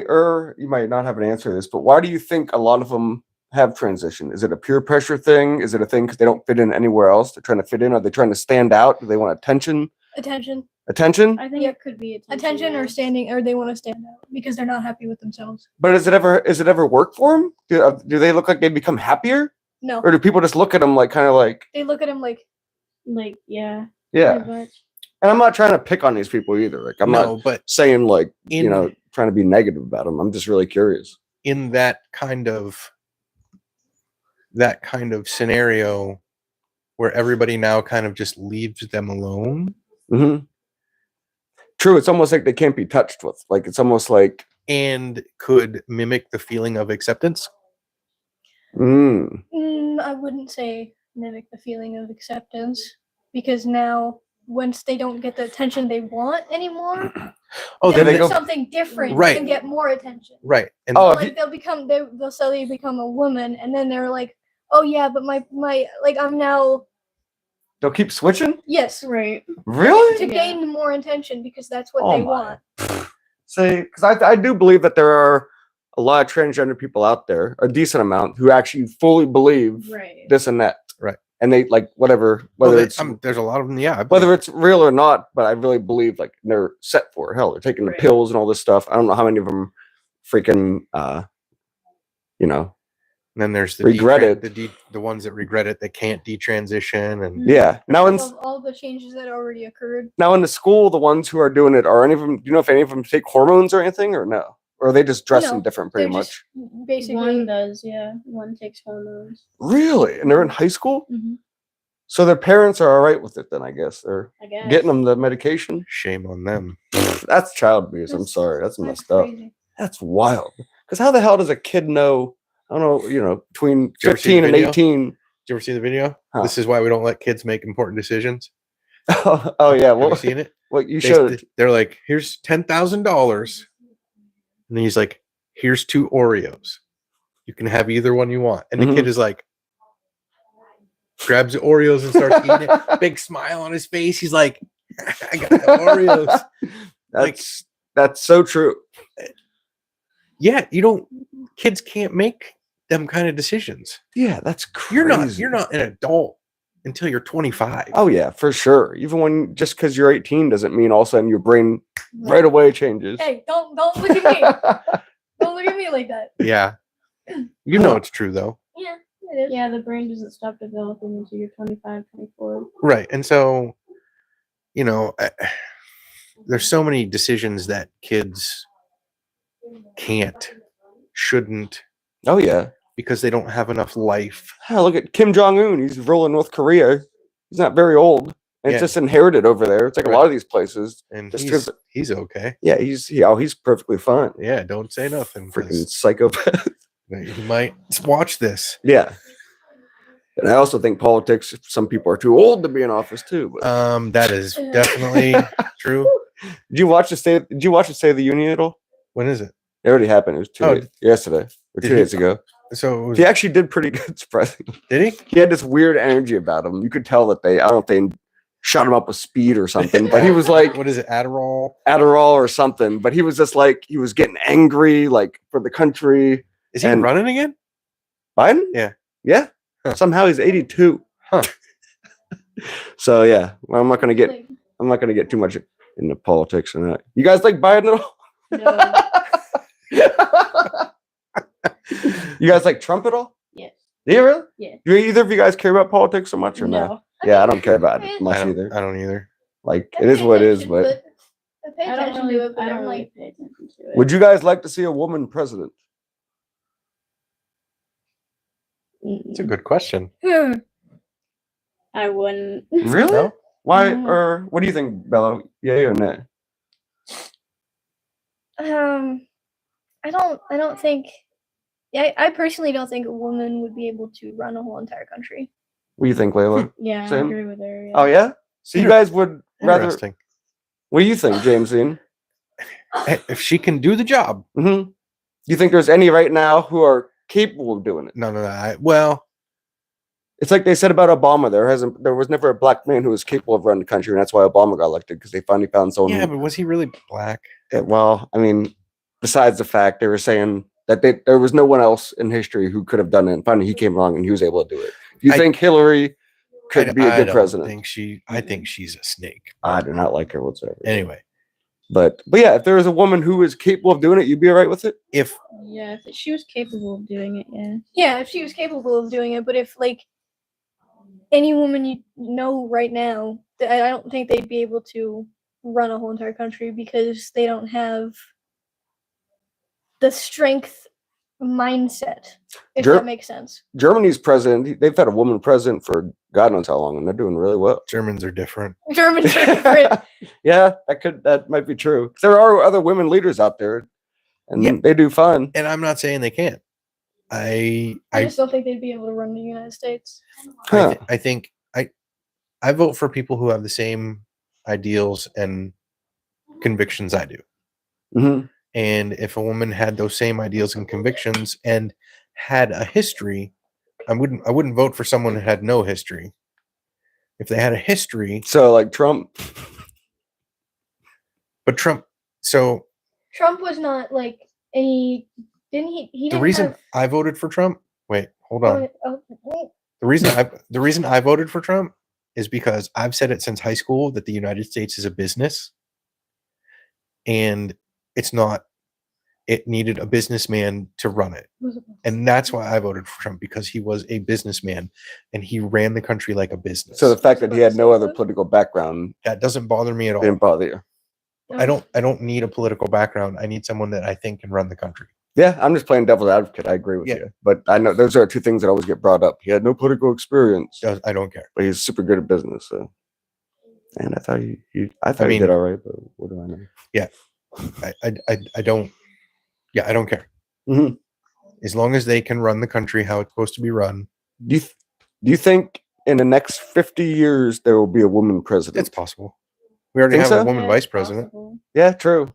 You might not have an answer to this, but why do you think a lot of them have transition? Is it a peer pressure thing? Is it a thing because they don't fit in anywhere else? They're trying to fit in. Are they trying to stand out? Do they want attention? Attention. Attention? I think Yeah. it could be Attention yeah. or standing, or they want to stand out because they're not happy with themselves. But is it ever work for them? Do they look like they become happier, No. or do people just look at them like kind of like They look at him like, yeah. yeah? Pretty much. And I'm not trying to pick on these people either. Like I'm not but saying like in trying to be negative about them. I'm just really curious. in that kind of scenario where everybody now kind of just leaves them alone Hmm. True. It's almost like they can't be touched with. Like it's almost like and could mimic the feeling of acceptance. I wouldn't say mimic the feeling of acceptance because now once they don't get the attention they want anymore, Oh, they'll then they do go- something different Right. and get more attention. right. And Oh, Like they'll suddenly become a woman, and then they're like, oh yeah, but my like I'm now they'll keep switching. yes Right. Really? to Yeah. gain more attention because that's what Oh they my. want. Say, because I do believe that there are a lot of transgender people out there, a decent amount, who actually fully believe Right. this and that. Right. And they like whether it's there's a lot of them. Yeah. I believe whether it's real or not, but I really believe like they're set for it. Hell, they're taking the Right. pills and all this stuff. I don't know how many of them freaking And then there's the regret it. the ones that regret it that can't detransition and Yeah. Now in Of all the changes that already occurred. the school, the ones who are doing it, are any of them? Do you know if any of them take hormones or anything, or no? Or are they just dressing No, different, They're pretty just much? basically One does, yeah. One takes hormones. Really? And they're in high school, Mm-hmm. so their parents are all right with it. Then I guess they're I guess. getting them the medication. shame on them. That's child abuse. I'm That's- sorry. That's that's messed up. crazy. That's wild. Because how the hell does a kid know? I don't know. Between Did you ever see the 15 and video? 18. Did you ever see the video? Huh. This is why we don't let kids make important decisions. Oh yeah. Have you What seen it? you showed? They're like, here's $10,000. And then he's like, here's 2 Oreos. You can have either one you want. And the kid is like, grabs the Oreos and starts eating it. Big smile on his face. He's like, I got the Oreos. That's so true. Yeah, kids can't make them kind of decisions. Yeah, that's crazy. You're not an adult until you're 25. Oh yeah, for sure. Even just because you're 18 doesn't mean all of a sudden your brain right away changes. Hey, don't look at me. Don't look at me like that. Yeah. You know it's true though. Yeah, it is. Yeah, the brain doesn't stop developing until you're 25, 24. Right. And so, there's so many decisions that kids shouldn't, Oh yeah. because they don't have enough life. Hell, look at Kim Jong-un. He's ruling North Korea. He's not very old. And it's just inherited over there. It's like a lot of these places. And Just he's okay. Yeah, he's perfectly fine. Yeah, don't say nothing. 'Cause Freaking psychopath. he might watch this. Yeah. And I also think politics, some people are too old to be in office too. But That is definitely true. Did you watch the State of the Union at all? When is it? It already happened. It was yesterday or Did 2 days ago. So it was, He actually did pretty good, surprisingly. did he? He had this weird energy about him. You could tell that I don't know if they shot him up with speed or something, but he was like What is it? Adderall? or something. But he was just like, he was getting angry, like for the country. Is he And- running again? Biden? Yeah. Yeah. Huh. Somehow he's 82. Huh. So yeah, well, I'm not gonna get too much into politics or not. You guys like Biden at all? No. You guys like Trump at all? Yes. Do you really? Yeah. Do either of you guys care about politics so much or no? No. Yeah, I don't care about it I much I either. don't either. Like it is what it is, but I pay I don't attention really, to it, but I don't I'm really like, pay attention to it. would you guys like to see a woman president? It's a good question. I wouldn't. Really? No? Why? No. Or what do you think, Bella? Yay or nay? I don't think. Yeah, I personally don't think a woman would be able to run a whole entire country. What do you think, Layla? Yeah, Same? I agree with her. Yeah. Oh yeah. So you guys would rather? Interesting. What do you think, Jamesine? If she can do the job. Mm-hmm. Do you think there's any right now who are capable of doing it? No. Well, It's like they said about Obama. There was never a black man who was capable of running the country, and that's why Obama got elected, because they finally found someone. yeah, but was he really black? Well, I mean, besides the fact they were saying that there was no one else in history who could have done it, and finally he came along and he was able to do it. Do you think Hillary could be a good president? I think she's a snake. I do not like her whatsoever. Anyway, But yeah, if there was a woman who was capable of doing it, you'd be all right with it. if Yeah, if she was capable of doing it, yeah. Yeah, if she was capable of doing it, but if like any woman you know right now, I don't think they'd be able to run a whole entire country because they don't have the strength mindset, if Ger- that makes sense. Germany's president, they've had a woman president for God knows how long, and they're doing really well. Germans are different. Germans are different. Yeah, that might be true. There are other women leaders out there, and Yeah. they do fine. And I'm not saying they can't. I just don't think they'd be able to run the United States. Huh. I think I vote for people who have the same ideals and convictions I do. Mhm. And if a woman had those same ideals and convictions and had a history, I wouldn't vote for someone who had no history. If they had a history, So like Trump. but Trump. So Trump was not like any. Didn't he? He the didn't reason have, I voted for Trump. Wait, hold on. oh, The reason I voted for Trump is because I've said it since high school that the United States is a business, and it's not. It needed a businessman to run it, and that's why I voted for Trump, because he was a businessman and he ran the country like a business. So the fact that he had no other political background That doesn't bother me at all. didn't bother you. I don't need a political background. I need someone that I think can run the country. Yeah, I'm just playing devil's advocate. I agree with Yeah. you, but I know those are two things that always get brought up. He had no political experience, I don't care. but he's super good at business. So, and I thought I thought he mean- did all right, but what do I know? I don't. Yeah, I don't care. Mhm. As long as they can run the country how it's supposed to be run, Do you think in the next 50 years there will be a woman president? it's possible. We already Think have so? a woman Yeah, vice it's president. possible. Yeah, true.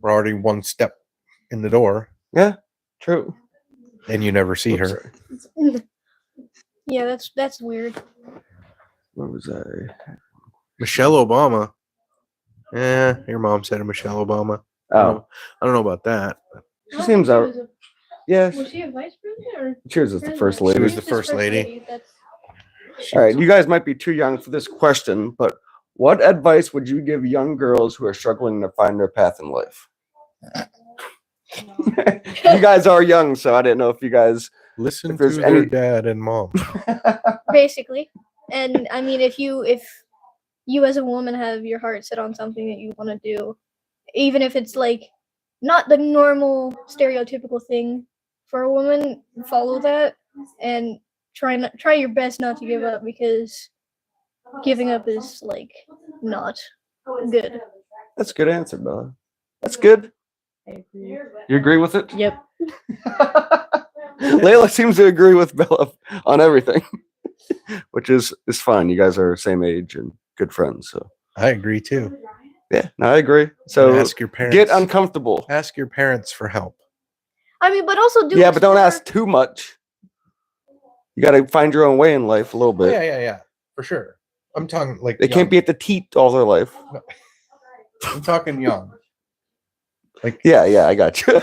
We're already one step in the door. Yeah, true. and you never see Oops, her. sorry. Yeah, that's weird. Where was I? Michelle Obama. Yeah, your mom said Michelle Obama. Oh, I don't know about that. she seems out. Yes, Was she a vice president or? she was the first She lady. was the first lady. All right, you guys might be too young for this question, but what advice would you give young girls who are struggling to find their path in life? You guys are young, so I didn't know if you guys. Listen If to there's their any- dad and mom. Basically, and I mean, if you as a woman have your heart set on something that you want to do, even if it's like not the normal stereotypical thing for a woman, follow that and try your best not to give up, because giving up is like not good. That's a good answer, Bella. That's good. I agree. You agree with it? Yep. Layla seems to agree with Bella on everything, which is fine. You guys are same age and good friends, so I agree too. yeah, no, I agree. And So ask your parents. get uncomfortable. Ask your parents for help. I mean, but also do. Yeah, but don't explore- ask too much. You got to find your own way in life a little bit. Yeah, for sure. I'm talking like They can't be at the teat all their life. I'm talking young. Yeah, I got you.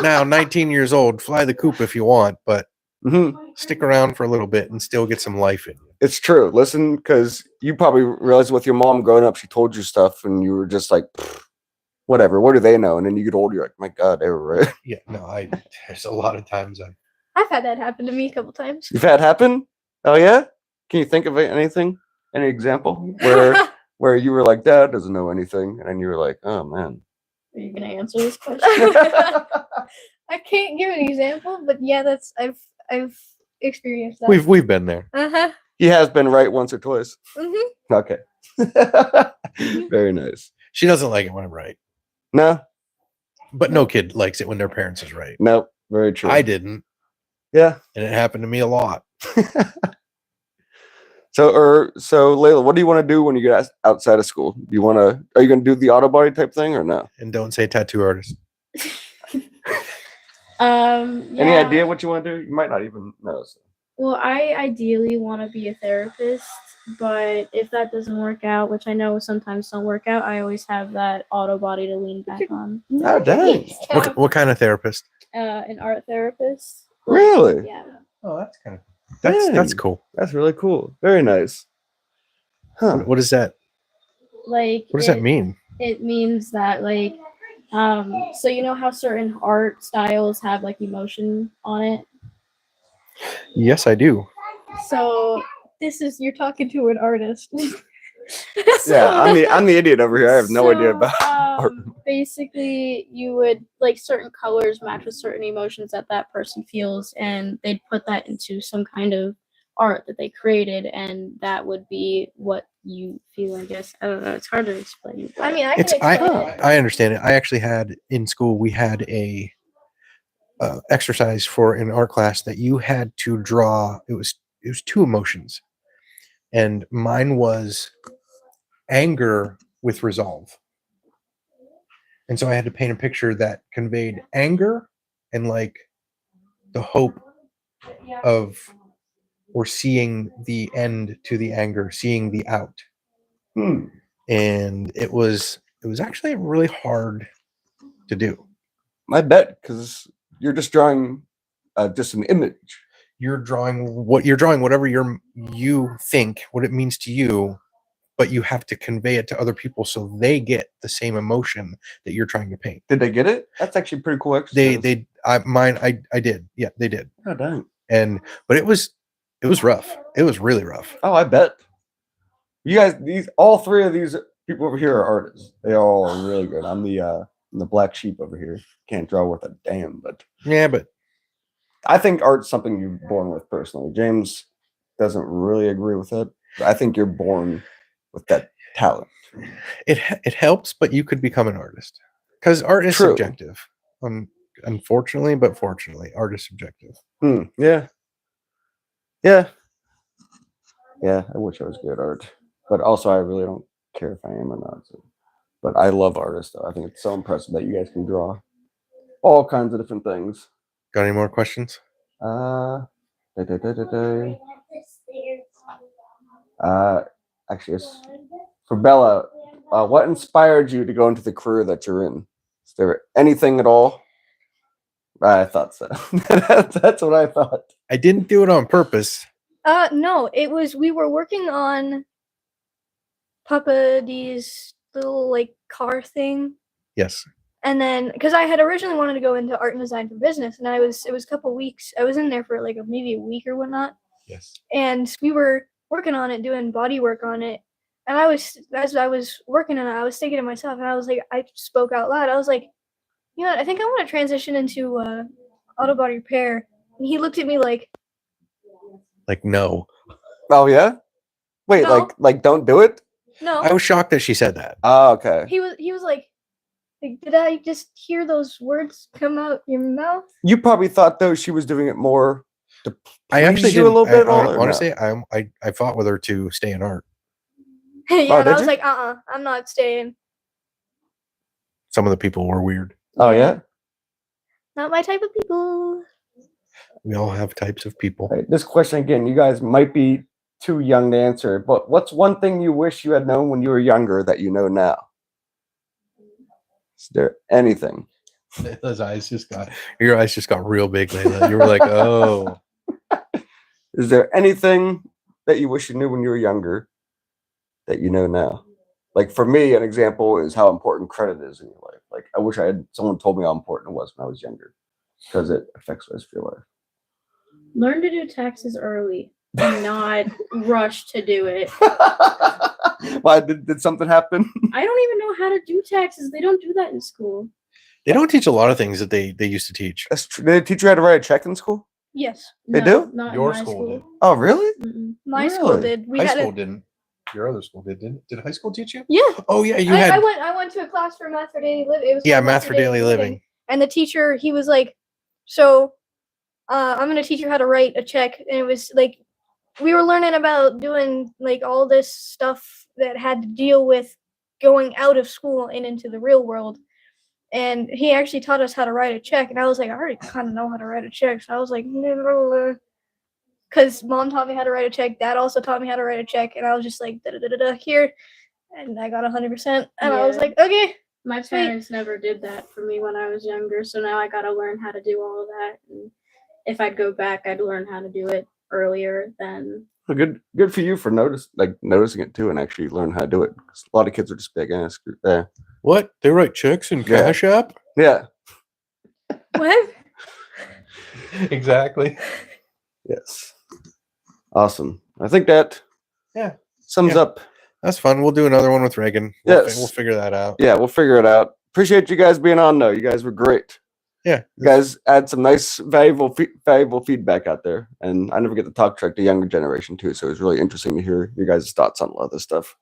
Now, 19 years old, fly the coop if you want, but Mhm. stick around for a little bit and still get some life in you. It's true. Listen, because you probably realized with your mom growing up, she told you stuff, and you were just like, whatever. What do they know? And then you get older, you're like, my God, they were right. Yeah, no, there's a lot of times I've had that happen to me a couple times. You've had happen? Oh yeah? Can you think of anything? Any example where you were like, Dad doesn't know anything, and then you were like, oh man. Are you gonna answer this question? I can't give an example, but yeah, that's I've experienced that. we've been there. Uh-huh. He has been right once or twice. Mhm. Okay. Very nice. She doesn't like it when I'm right, No, but no kid likes it when their parents is right. no, very true. I didn't, Yeah. and it happened to me a lot. So Layla, what do you want to do when you get outside of school? Are you going to do the auto body type thing or no? And don't say tattoo artist. Any Yeah. idea what you want to do? You might not even know. So. Well, I ideally want to be a therapist, but if that doesn't work out, which I know sometimes don't work out, I always have that auto body to lean back on. Oh, dang. What kind of therapist? An art therapist. Really? Yeah. Oh, that's kind of that's Dang. cool. That's really cool. Very nice. Huh. What does that Like What does that mean? It means that like so you know how certain art styles have like emotion on it? Yes, I do. So You're talking to an artist. Yeah, I'm the idiot over here. I have no idea about art. Basically, you would like certain colors match with certain emotions that person feels, and they'd put that into some kind of art that they created, and that would be what you feel. I guess I don't know. It's hard to explain. I mean, I can It's explain it. I understand it. I actually had in school we had a exercise for an art class that you had to draw. It was two emotions, and mine was anger with resolve. And so I had to paint a picture that conveyed anger and like the hope of or seeing the end to the anger, seeing the out. Hmm. And it was actually really hard to do. I bet, because you're just drawing just an image. You're drawing whatever you think what it means to you, but you have to convey it to other people so they get the same emotion that you're trying to paint. Did they get it? That's actually a pretty cool exercise. I did. Yeah, they did. Oh, dang. But it was rough. It was really rough. Oh, I bet. You guys, all three of these people over here are artists. They all are really good. I'm the black sheep over here. Can't draw worth a damn, but Yeah, but I think art's something you're born with personally. James doesn't really agree with it. But I think you're born with that talent. it helps, but you could become an artist because art is True. subjective. Unfortunately, but fortunately, art is subjective. Yeah. Yeah. Yeah, I wish I was good at art. But also I really don't care if I am or not. So. But I love artists though. I think it's so impressive that you guys can draw. all kinds of different things. Got any more questions? Uh, da, da, da, da, da. Actually, it's for Bella. What inspired you to go into the career that you're in? Is there anything at all? I thought so. That's what I thought. I didn't do it on purpose. No, it was we were working on Papa D's little like car thing. Yes. And then, because I had originally wanted to go into art and design for business, and it was a couple weeks. I was in there for like maybe a week or whatnot, Yes. and we were working on it, doing body work on it. And as I was working on it, I was thinking to myself, and I was like, I spoke out loud. I was like, you know what, I think I want to transition into auto body repair. And he looked at me like, No. Oh yeah. Wait, No. like don't do it. no. I was shocked that she said that. Oh, okay. He was like, did I just hear those words come out your mouth? You probably thought though she was doing it more to I actually please you a didn't- little bit. I- or no? honestly, I fought with her to stay in art. Yeah, Oh, and did I was you? like, I'm not staying. Some of the people were weird. Oh yeah. Not my type of people. We all have types of people. Right, this question again, you guys might be too young to answer, but what's one thing you wish you had known when you were younger that you know now? Is there anything? Your eyes just got real big, Layla. You were like, oh. Is there anything that you wish you knew when you were younger that you know now? Like for me, an example is how important credit is in your life. Like I wish I had someone told me how important it was when I was younger, because it affects the rest of your life. Learn to do taxes early and not rush to do it. Why did something happen? I don't even know how to do taxes. They don't do that in school. They don't teach a lot of things that they used to teach. That's true. Did they teach you how to write a check in school? Yes, They No, do? Not Your in my school school. did. Oh, really? Mm-mm. my school Really? did. We High had school didn't. Your other school didn't. Did high school teach you? Yeah. Oh yeah, you I had. went to a class for math for daily living. It was Yeah, called math for daily living. And the teacher, he was like, so I'm gonna teach you how to write a check. And it was like we were learning about doing like all this stuff that had to deal with going out of school and into the real world. And he actually taught us how to write a check. And I was like, I already kind of know how to write a check. So I was like, because mom taught me how to write a check. Dad also taught me how to write a check. And I was just like, da-da-da-da-da, here. And I got 100%. And I was Yeah. like, okay. My Sweet. parents never did that for me when I was younger, so now I gotta learn how to do all of that. And if I'd go back, I'd learn how to do it earlier than. Well, good for you for noticing it too, and actually learn how to do it. 'Cause a lot of kids are just big ass. Yeah. What? They write checks in Yeah. Cash App? Yeah. What? Exactly. Yes. Awesome. I think that sums Yeah. up. That's fun. We'll do another one with Reagan. Yes. We'll figure that out. Yeah, we'll figure it out. Appreciate you guys being on though. You guys were great. Yeah. You guys add some nice, valuable feedback out there, and I never get to talk to the younger generation too. So it was really interesting to hear your guys' thoughts on a lot of this stuff.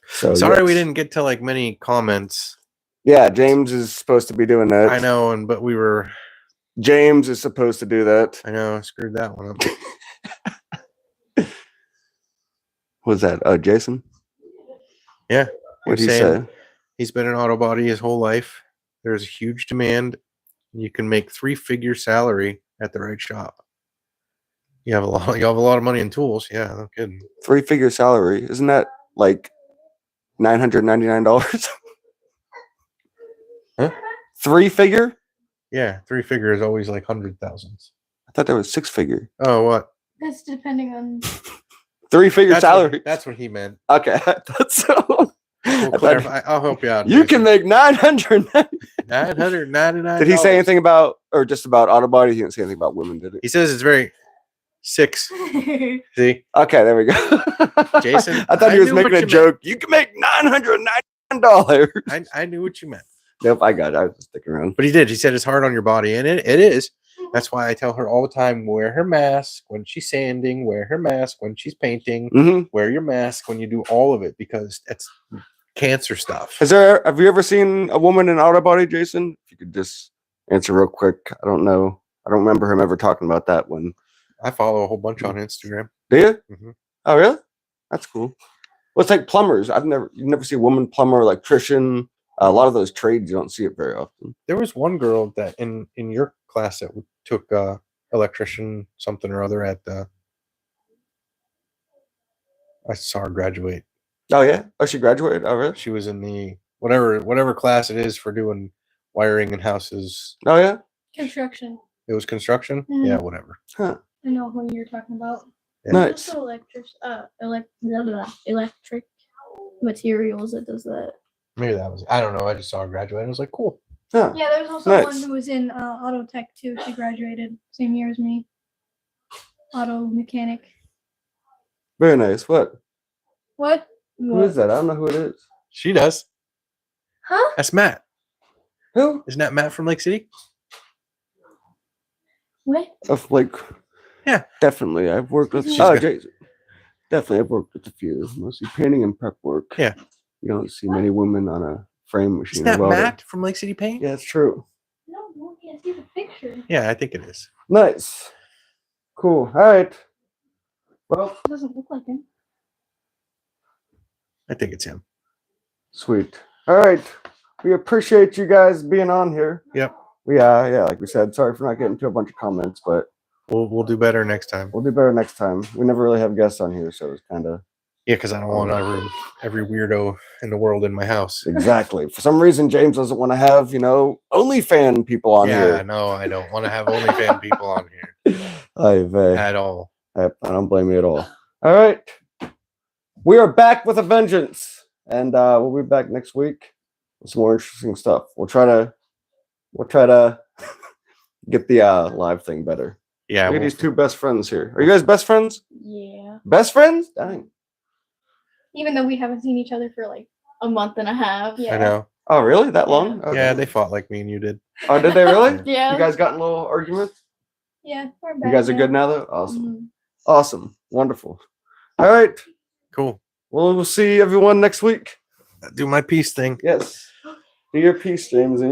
So Sorry we yes. didn't get to like many comments. Yeah, James is supposed to be doing that. I know, but we were. James is supposed to do that. I know, I screwed that one up. What's that? Jason? Yeah. What did he saying- say? He's been in auto body his whole life. There's a huge demand. You can make 3-figure salary at the right shop. You have a lot of money in tools. Yeah, no kidding. 3-figure salary. Isn't that like $999? Huh? 3-figure? Yeah, 3-figure is always like 100,000s. I thought that was 6-figure. Oh, what? That's depending on. 3-figure That's salary. that's what he meant. Okay, that's so. We'll clarify. I'll help you out. You can make 900. $999. Did he say anything about, or just about auto body? He didn't say anything about women, did he? He says it's very 6. See? Okay, there we go. Jason, I thought I he was knew making what a you joke. You can make $999. I knew what you meant. Nope, I got it. I was just sticking around. But he did. He said it's hard on your body, and it is. That's why I tell her all the time, wear her mask when she's sanding, wear her mask when she's painting, Mm-hmm. wear your mask when you do all of it, because that's cancer stuff. Have you ever seen a woman in auto body, Jason? If you could just answer real quick. I don't know. I don't remember him ever talking about that one. I follow a whole bunch on Instagram. Do you? Mhm. Oh, really? That's cool. Well, it's like plumbers. You never see a woman plumber, electrician, A lot of those trades, you don't see it very often. There was one girl that in your class that took electrician something or other at the. I saw her graduate. Oh yeah, oh she graduated. Oh really? She was in the whatever class it is for doing wiring in houses. Oh yeah. Construction. It was construction. Mhm. Yeah, whatever. Huh. I know who you're talking about. Yeah. Nice. Also electric materials that does that. Maybe that was. I don't know. I just saw her graduate. I was like, cool. Huh. Yeah, there's also Nice. one who was in auto tech too. She graduated same year as me. Auto mechanic. Very nice. What? What? Who is that? I don't know who it is. She does. Huh? That's Matt. Who? Isn't that Matt from Lake City? What? Of like. Yeah. Definitely. I've worked with. She's Oh, good. Jason. Definitely, I've worked with a few. Mostly painting and prep work. Yeah. You don't see many women on a frame machine. Isn't that welder. Matt from Lake City Paint? Yeah, it's true. No, you can't see the picture. Yeah, I think it is. Nice. Cool. All right. Well, It doesn't look like him. I think it's him. sweet. All right. We appreciate you guys being on here. Yep. Yeah, like we said, sorry for not getting to a bunch of comments, but We'll do better next time. we'll do better next time. We never really have guests on here, so it's kind of Yeah, because I don't want every weirdo in the world in my house. exactly. For some reason, James doesn't want to have, OnlyFan people on Yeah, here. no, I don't want to have OnlyFans people on here at all. I don't blame you at all. All right. We are back with a vengeance, and we'll be back next week with some more interesting stuff. We'll try to get the live thing better. Yeah, Look at we'll- these two best friends here. Are you guys best friends? Yeah. Best friends? Dang. Even though we haven't seen each other for like A month and a half. yeah. I know. Oh, really? That long? Okay. Yeah, they fought like me and you did. Oh, did they really? Yeah. You guys got in a little argument? Yeah, we're You back guys are now. good now, though? Awesome. Mhm. Awesome. Wonderful. All right. Cool. Well, we'll see everyone next week. Do my peace thing. Yes. Do your piece, James.